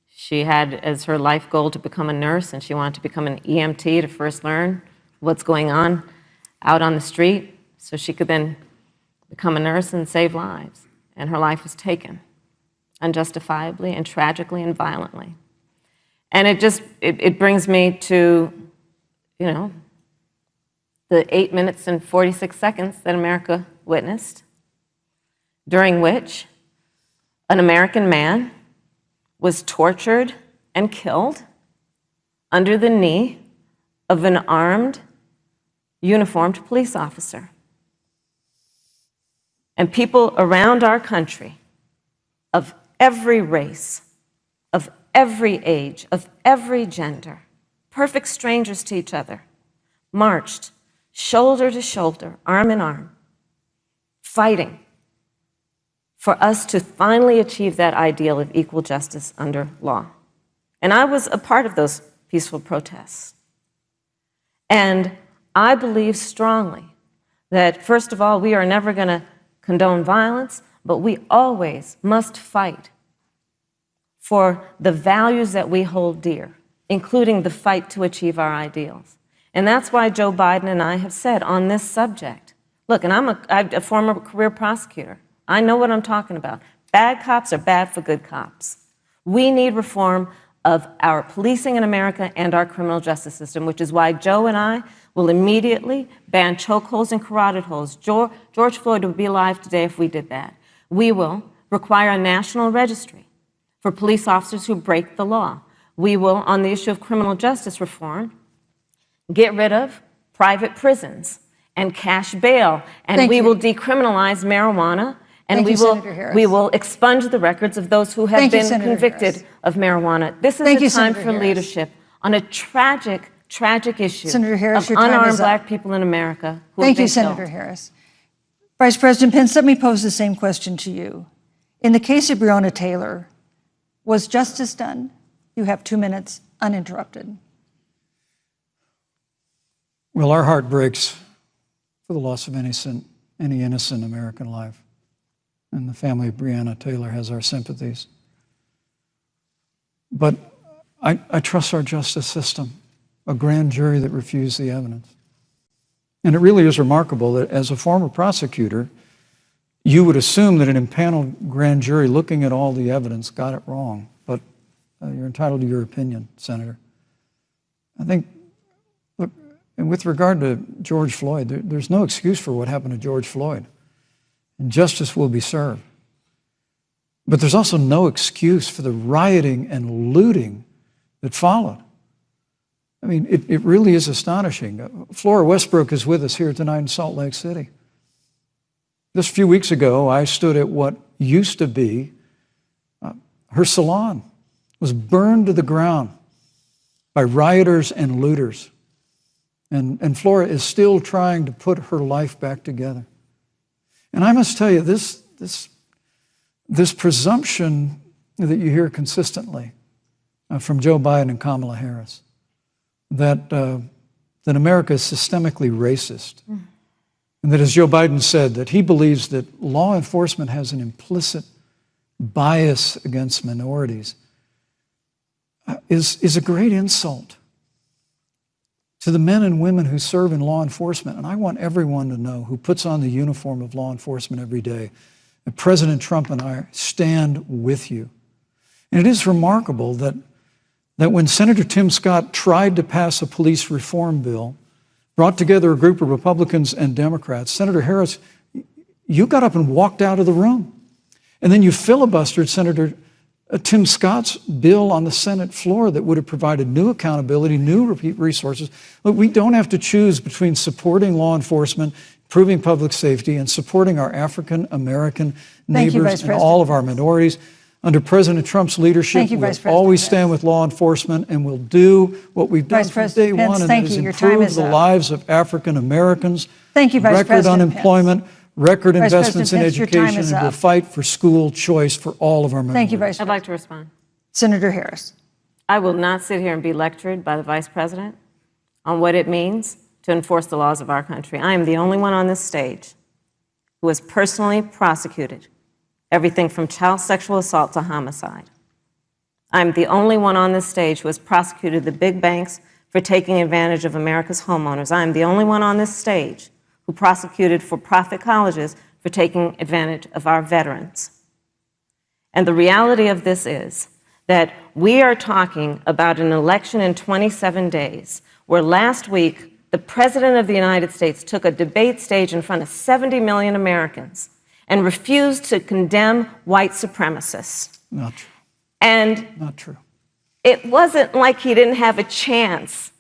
She had as her life goal to become a nurse, and she wanted to become an EMT to first learn what's going on out on the street so she could then become a nurse and save lives. And her life was taken unjustifiably and tragically and violently. And it brings me to, the 8 minutes and 46 seconds that America witnessed, during which an American man was tortured and killed under the knee of an armed, uniformed police officer. And people around our country of every race, of every age, of every gender, perfect strangers to each other, marched shoulder to shoulder, arm in arm, fighting for us to finally achieve that ideal of equal justice under law. And I was a part of those peaceful protests. And I believe strongly that, first of all, we are never going to condone violence, but we always must fight for the values that we hold dear, including the fight to achieve our ideals. And that's why Joe Biden and I have said on this subject, look, and I'm a former career prosecutor. I know what I'm talking about. Bad cops are bad for good cops. We need reform of our policing in America and our criminal justice system, which is why Joe and I will immediately ban chokeholds and carotid holds. George Floyd would be alive today if we did that. We will require a national registry for police officers who break the law. We will, on the issue of criminal justice reform, get rid of private prisons and cash bail, and we will decriminalize marijuana. And we will expunge the records of those who have been convicted of marijuana. This is a time for leadership on a tragic, tragic issue of unarmed black people in America who have been killed. Thank you, Senator Harris. Vice President Pence, let me pose the same question to you. In the case of Breonna Taylor, was justice done? You have 2 minutes, uninterrupted. Well, our heart breaks for the loss of any innocent American life. And the family of Breonna Taylor has our sympathies. But I trust our justice system, a grand jury that refused the evidence. And it really is remarkable that as a former prosecutor, you would assume that an impaneled grand jury looking at all the evidence got it wrong. But you're entitled to your opinion, Senator. I think, look, and with regard to George Floyd, there's no excuse for what happened to George Floyd. And justice will be served. But there's also no excuse for the rioting and looting that followed. I mean, it really is astonishing. Flora Westbrook is with us here tonight in Salt Lake City. Just a few weeks ago, I stood at what used to be her salon. It was burned to the ground by rioters and looters. And Flora is still trying to put her life back together. And I must tell you, this presumption that you hear consistently from Joe Biden and Kamala Harris, that America is systemically racist, and that, as Joe Biden said, that he believes that law enforcement has an implicit bias against minorities, is a great insult to the men and women who serve in law enforcement. And I want everyone to know who puts on the uniform of law enforcement every day that President Trump and I stand with you. And it is remarkable that when Senator Tim Scott tried to pass a police reform bill, brought together a group of Republicans and Democrats, Senator Harris, you got up and walked out of the room. And then you filibustered Senator Tim Scott's bill on the Senate floor that would have provided new accountability, new resources. Look, we don't have to choose between supporting law enforcement, improving public safety, and supporting our African American Thank you, Vice neighbors and all of our minorities. Under President Trump's leadership, Thank you, we'll Vice President always Pence. stand with law enforcement, and we'll do what we've done Vice from President day Pence, one, and thank that is you. Your time improve is the up. lives of African Americans. Thank you, Vice Record President unemployment, record Vice investments in President Pence, your time education, is and we'll up. fight for school choice for all of our minorities. Thank you, Vice I'd President. like to respond. Senator Harris. I will not sit here and be lectured by the Vice President on what it means to enforce the laws of our country. I am the only one on this stage who has personally prosecuted everything from child sexual assault to homicide. I'm the only one on this stage who has prosecuted the big banks for taking advantage of America's homeowners. I'm the only one on this stage who prosecuted for-profit colleges for taking advantage of our veterans. And the reality of this is that we are talking about an election in 27 days, where last week the President of the United States took a debate stage in front of 70 million Americans and refused to condemn white supremacists. Not true. And Not true. it wasn't like he didn't have a chance.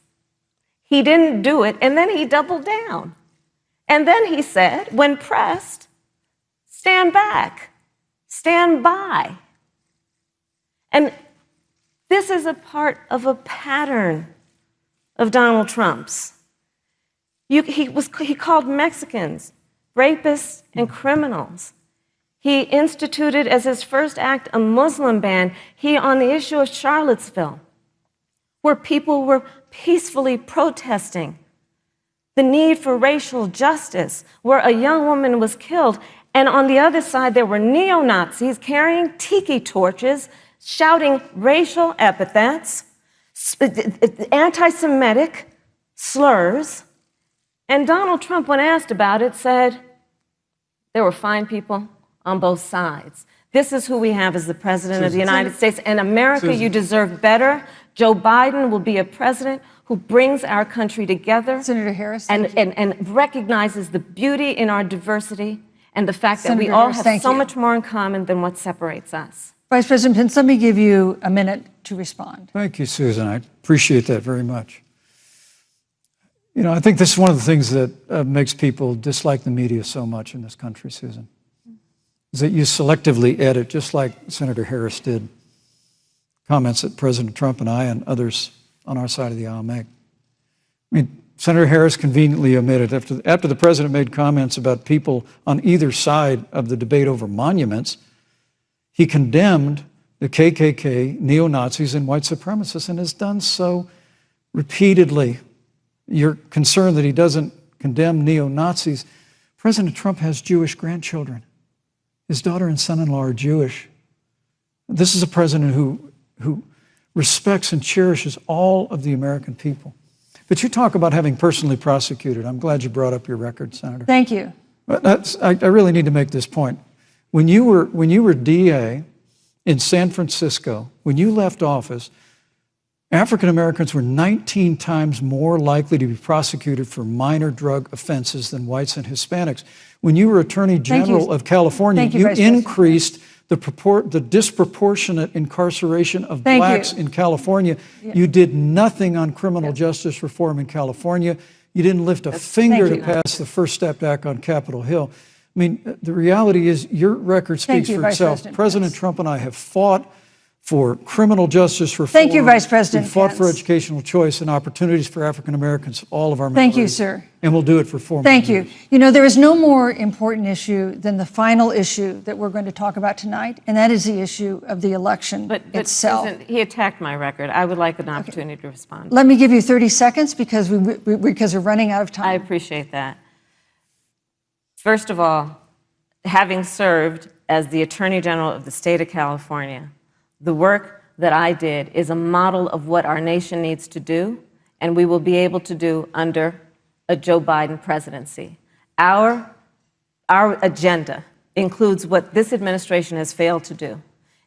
He didn't do it, and then he doubled down. And then he said, when pressed, stand back, stand by. And this is a part of a pattern of Donald Trump's. He called Mexicans rapists and criminals. He instituted as his first act a Muslim ban. On the issue of Charlottesville, where people were peacefully protesting the need for racial justice, where a young woman was killed, and on the other side there were neo-Nazis carrying tiki torches, shouting racial epithets, anti-Semitic slurs. And Donald Trump, when asked about it, said there were fine people on both sides. This is who we have as the President of the United States. And America, you deserve better. Joe Biden will be a president who brings our country together. Senator Harris. And recognizes the beauty in our diversity and the fact that we Senator all Harris, have so you. much more in common than what separates us. Vice President Pence, let me give you a minute to respond. Thank you, Susan. I appreciate that very much. You know, I think this is one of the things that makes people dislike the media so much in this country, Susan, is that you selectively edit, just like Senator Harris did, comments that President Trump and I and others on our side of the aisle make. I mean, Senator Harris conveniently omitted, after the president made comments about people on either side of the debate over monuments, he condemned the KKK, neo-Nazis, and white supremacists, and has done so repeatedly. You're concerned that he doesn't condemn neo-Nazis. President Trump has Jewish grandchildren. His daughter and son-in-law are Jewish. This is a president who respects and cherishes all of the American people. But you talk about having personally prosecuted. I'm glad you brought up your record, Senator. Thank you. But I really need to make this point. When you were DA in San Francisco, when you left office, African Americans were 19 times more likely to be prosecuted for minor drug offenses than whites and Hispanics. When you were Attorney General of California, you increased the disproportionate incarceration of blacks in California. You did nothing on criminal justice reform in California. You didn't lift a finger to pass the First Step Act on Capitol Hill. I mean, the reality is your record speaks for itself. President Trump and I have fought for criminal justice reform. Thank you, Vice President We fought Pence. for educational choice and opportunities for African Americans, all of our Thank you, minorities. sir. And we'll do it for 4 more Thank you. years. You know, there is no more important issue than the final issue that we're going to talk about tonight, and that is the issue of the election itself. Susan, he attacked my record. I would like an opportunity to respond. Let me give you 30 seconds because we're running out of time. I appreciate that. First of all, having served as the Attorney General of the state of California, the work that I did is a model of what our nation needs to do, and we will be able to do under a Joe Biden presidency. Our agenda includes what this administration has failed to do.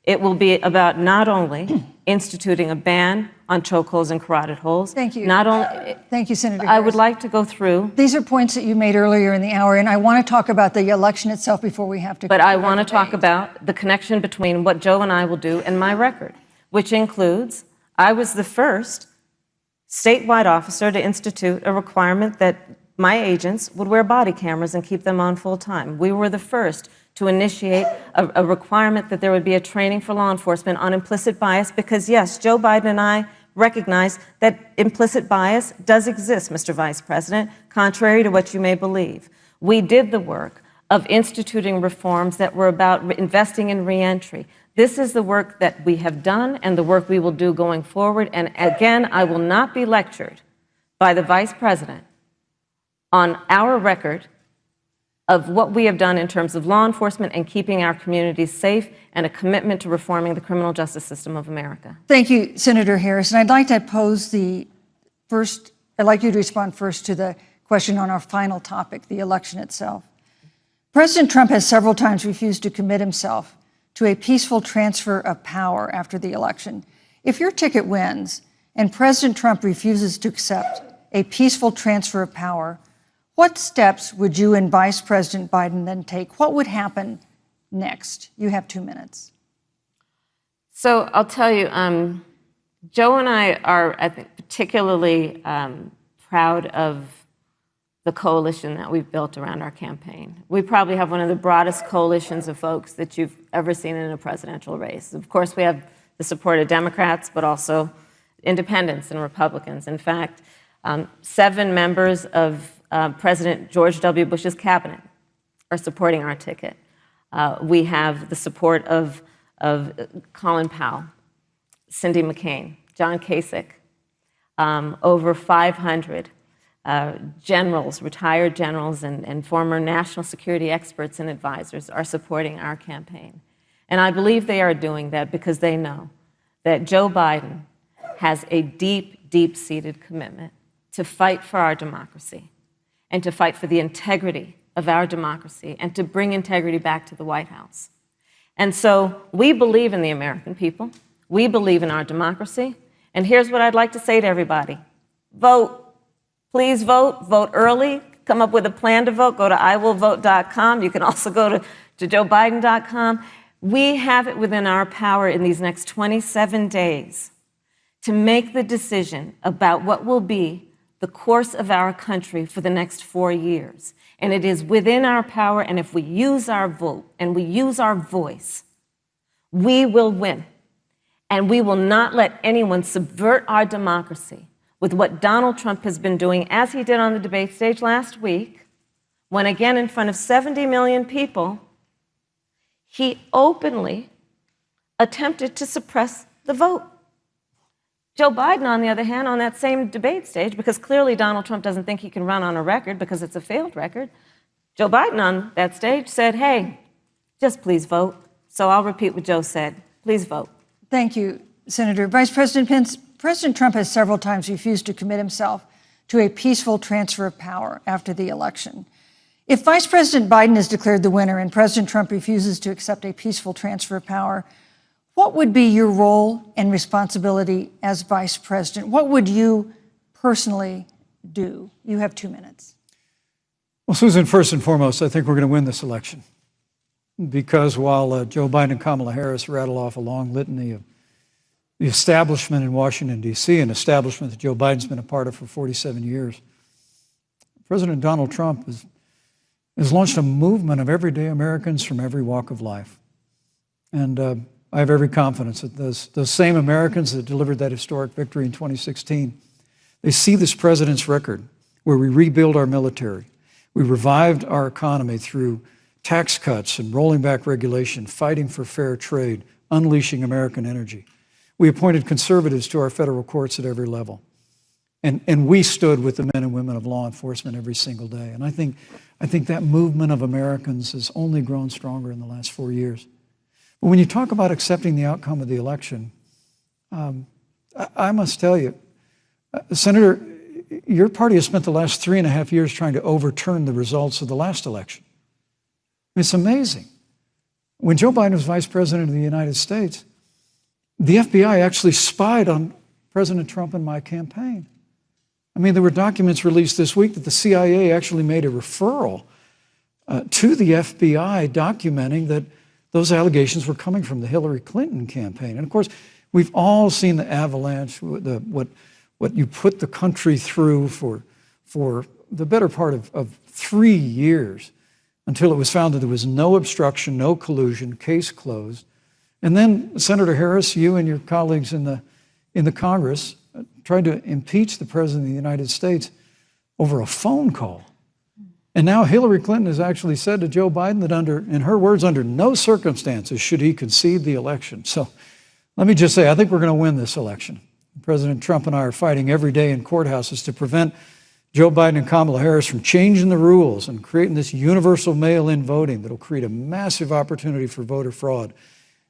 It will be about not only instituting a ban on chokeholds and carotid holes. Thank you. Not only. Thank you, Senator I Harris. would like to go through. These are points that you made earlier in the hour, and I want to talk about the election itself before we have to. But I want to talk about the connection between what Joe and I will do and my record, which includes I was the first statewide officer to institute a requirement that my agents would wear body cameras and keep them on full time. We were the first to initiate a requirement that there would be a training for law enforcement on implicit bias because, yes, Joe Biden and I recognize that implicit bias does exist, Mr. Vice President, contrary to what you may believe. We did the work of instituting reforms that were about investing in reentry. This is the work that we have done and the work we will do going forward. And again, I will not be lectured by the Vice President on our record of what we have done in terms of law enforcement and keeping our communities safe and a commitment to reforming the criminal justice system of America. Thank you, Senator Harris. And I'd like to pose I'd like you to respond first to the question on our final topic, the election itself. President Trump has several times refused to commit himself to a peaceful transfer of power after the election. If your ticket wins and President Trump refuses to accept a peaceful transfer of power, what steps would you and Vice President Biden then take? What would happen next? You have 2 minutes. So I'll tell you, Joe and I are, I think, particularly proud of the coalition that we've built around our campaign. We probably have one of the broadest coalitions of folks that you've ever seen in a presidential race. Of course, we have the support of Democrats, but also independents and Republicans. In fact, 7 members of President George W. Bush's cabinet are supporting our ticket. We have the support of Colin Powell, Cindy McCain, John Kasich, over 500 generals, retired generals, and former national security experts and advisors are supporting our campaign. And I believe they are doing that because they know that Joe Biden has a deep, deep-seated commitment to fight for our democracy and to fight for the integrity of our democracy and to bring integrity back to the White House. And so we believe in the American people. We believe in our democracy. And here's what I'd like to say to everybody. Vote. Please vote. Vote early. Come up with a plan to vote. Go to iwillvote.com. You can also go to joebiden.com. We have it within our power in these next 27 days to make the decision about what will be the course of our country for the next 4 years. And it is within our power, and if we use our vote and we use our voice, we will win. And we will not let anyone subvert our democracy with what Donald Trump has been doing, as he did on the debate stage last week, when again in front of 70 million people, he openly attempted to suppress the vote. Joe Biden, on the other hand, on that same debate stage, because clearly Donald Trump doesn't think he can run on a record because it's a failed record, Joe Biden on that stage said, hey, just please vote. So I'll repeat what Joe said. Please vote. Thank you, Senator. Vice President Pence, President Trump has several times refused to commit himself to a peaceful transfer of power after the election. If Vice President Biden is declared the winner and President Trump refuses to accept a peaceful transfer of power, what would be your role and responsibility as Vice President? What would you personally do? You have 2 minutes. Well, Susan, first and foremost, I think we're going to win this election. Because while Joe Biden and Kamala Harris rattle off a long litany of the establishment in Washington, D.C., an establishment that Joe Biden's been a part of for 47 years, President Donald Trump has launched a movement of everyday Americans from every walk of life. And I have every confidence that those same Americans that delivered that historic victory in 2016, they see this president's record where we rebuild our military, we revived our economy through tax cuts and rolling back regulation, fighting for fair trade, unleashing American energy. We appointed conservatives to our federal courts at every level. And we stood with the men and women of law enforcement every single day. And I think that movement of Americans has only grown stronger in the last 4 years. But when you talk about accepting the outcome of the election, I must tell you, Senator, your party has spent the last 3.5 years trying to overturn the results of the last election. It's amazing. When Joe Biden was vice president of the United States, the FBI actually spied on President Trump and my campaign. I mean, there were documents released this week that the CIA actually made a referral to the FBI documenting that those allegations were coming from the Hillary Clinton campaign. And of course, we've all seen the avalanche, what you put the country through for for the better part of 3 years until it was found that there was no obstruction, no collusion, case closed. And then Senator Harris, you and your colleagues in the Congress tried to impeach the President of the United States over a phone call. And now Hillary Clinton has actually said to Joe Biden that in her words, under no circumstances should he concede the election. So let me just say, I think we're going to win this election. President Trump and I are fighting every day in courthouses to prevent Joe Biden and Kamala Harris from changing the rules and creating this universal mail-in voting that will create a massive opportunity for voter fraud.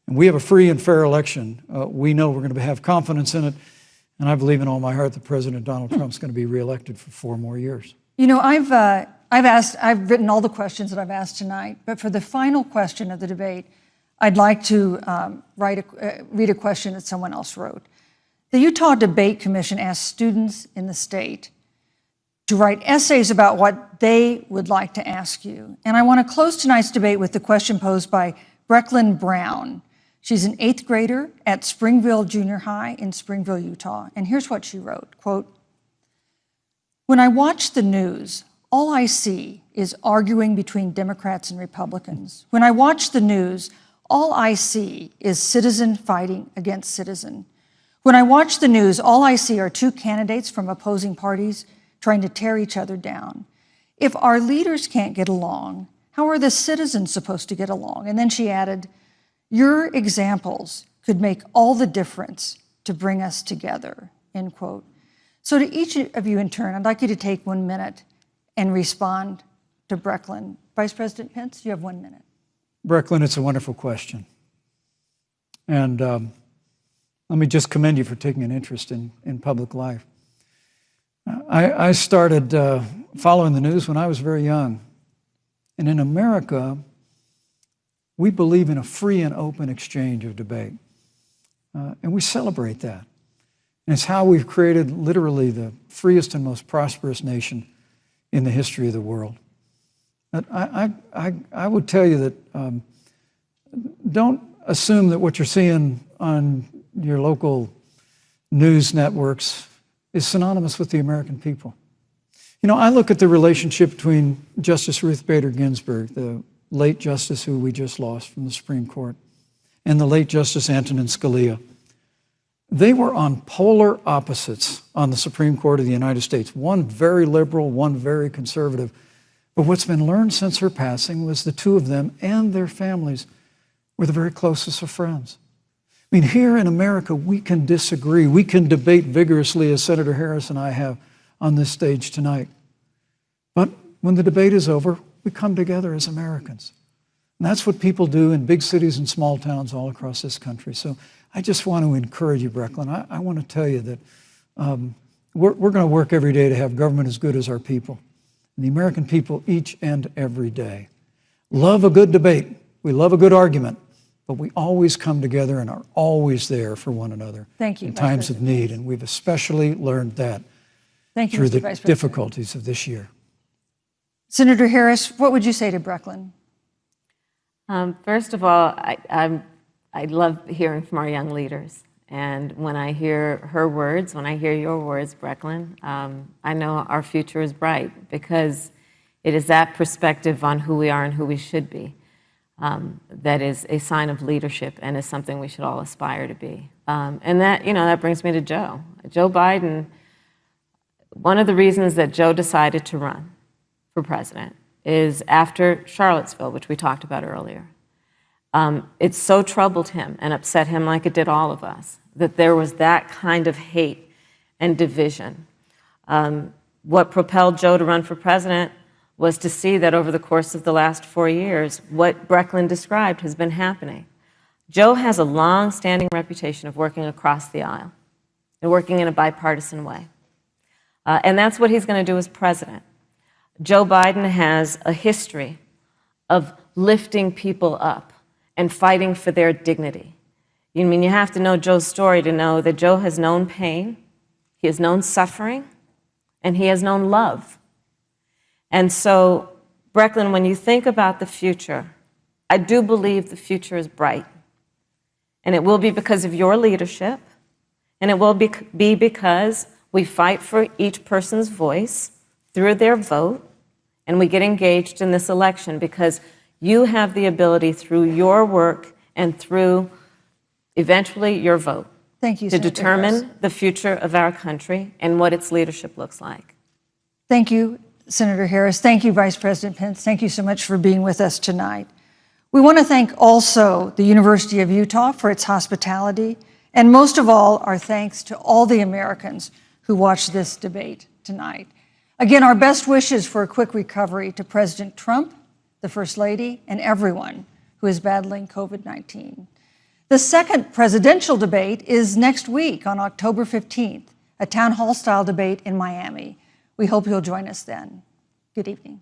And we have a free and fair election. We know we're going to have confidence in it. And I believe in all my heart that President Donald Trump's going to be reelected for 4 more years. You know, I've written all the questions that I've asked tonight, but for the final question of the debate, I'd like to read a question that someone else wrote. The Utah Debate Commission asked students in the state to write essays about what they would like to ask you. And I want to close tonight's debate with the question posed by Brecklin Brown. She's an 8th grader at Springville Junior High in Springville, Utah. And here's what she wrote, quote, "When I watch the news, all I see is arguing between Democrats and Republicans. When I watch the news, all I see is citizen fighting against citizen. When I watch the news, all I see are 2 candidates from opposing parties trying to tear each other down. If our leaders can't get along, how are the citizens supposed to get along?" And then she added, "Your examples could make all the difference to bring us together," end quote. So to each of you in turn, I'd like you to take 1 minute and respond to Brecklin. Vice President Pence, you have 1 minute. Brecklin, it's a wonderful question. And let me just commend you for taking an interest in public life. I started following the news when I was very young. And in America, we believe in a free and open exchange of debate. And we celebrate that. And it's how we've created literally the freest and most prosperous nation in the history of the world. But I would tell you that don't assume that what you're seeing on your local news networks is synonymous with the American people. You know, I look at the relationship between Justice Ruth Bader Ginsburg, the late justice who we just lost from the Supreme Court, and the late Justice Antonin Scalia. They were on polar opposites on the Supreme Court of the United States, one very liberal, one very conservative. But what's been learned since her passing was the 2 of them and their families were the very closest of friends. I mean, here in America, we can disagree. We can debate vigorously, as Senator Harris and I have on this stage tonight. But when the debate is over, we come together as Americans. And that's what people do in big cities and small towns all across this country. So I just want to encourage you, Brecklin. I want to tell you that we're going to work every day to have government as good as our people. And the American people each and every day love a good debate. We love a good argument. But we always come together and are always there for one another. Thank you, in Vice times of President. need. And we've especially learned that Thank you, through Mr. the Vice President. difficulties of this year. Senator Harris, what would you say to Brecklin? First of all, I love hearing from our young leaders. And when I hear her words, when I hear your words, Brecklin, I know our future is bright because it is that perspective on who we are and who we should be that is a sign of leadership and is something we should all aspire to be. And that, that brings me to Joe. Joe Biden, one of the reasons that Joe decided to run for president is after Charlottesville, which we talked about earlier. It so troubled him and upset him like it did all of us, that there was that kind of hate and division. What propelled Joe to run for president was to see that over the course of the last 4 years, what Brecklin described has been happening. Joe has a long-standing reputation of working across the aisle and working in a bipartisan way. And that's what he's going to do as president. Joe Biden has a history of lifting people up and fighting for their dignity. You have to know Joe's story to know that Joe has known pain, he has known suffering, and he has known love. And so, Brecklin, when you think about the future, I do believe the future is bright. And it will be because of your leadership, and it will be because we fight for each person's voice through their vote, and we get engaged in this election because you have the ability through your work and through eventually your vote Thank you, to Senator determine Harris. the future of our country and what its leadership looks like. Thank you, Senator Harris. Thank you, Vice President Pence. Thank you so much for being with us tonight. We want to thank also the University of Utah for its hospitality, and most of all, our thanks to all the Americans who watched this debate tonight. Again, our best wishes for a quick recovery to President Trump, the First Lady, and everyone who is battling COVID-19. The second presidential debate is next week on October 15th, a town hall style debate in Miami. We hope you'll join us then. Good evening.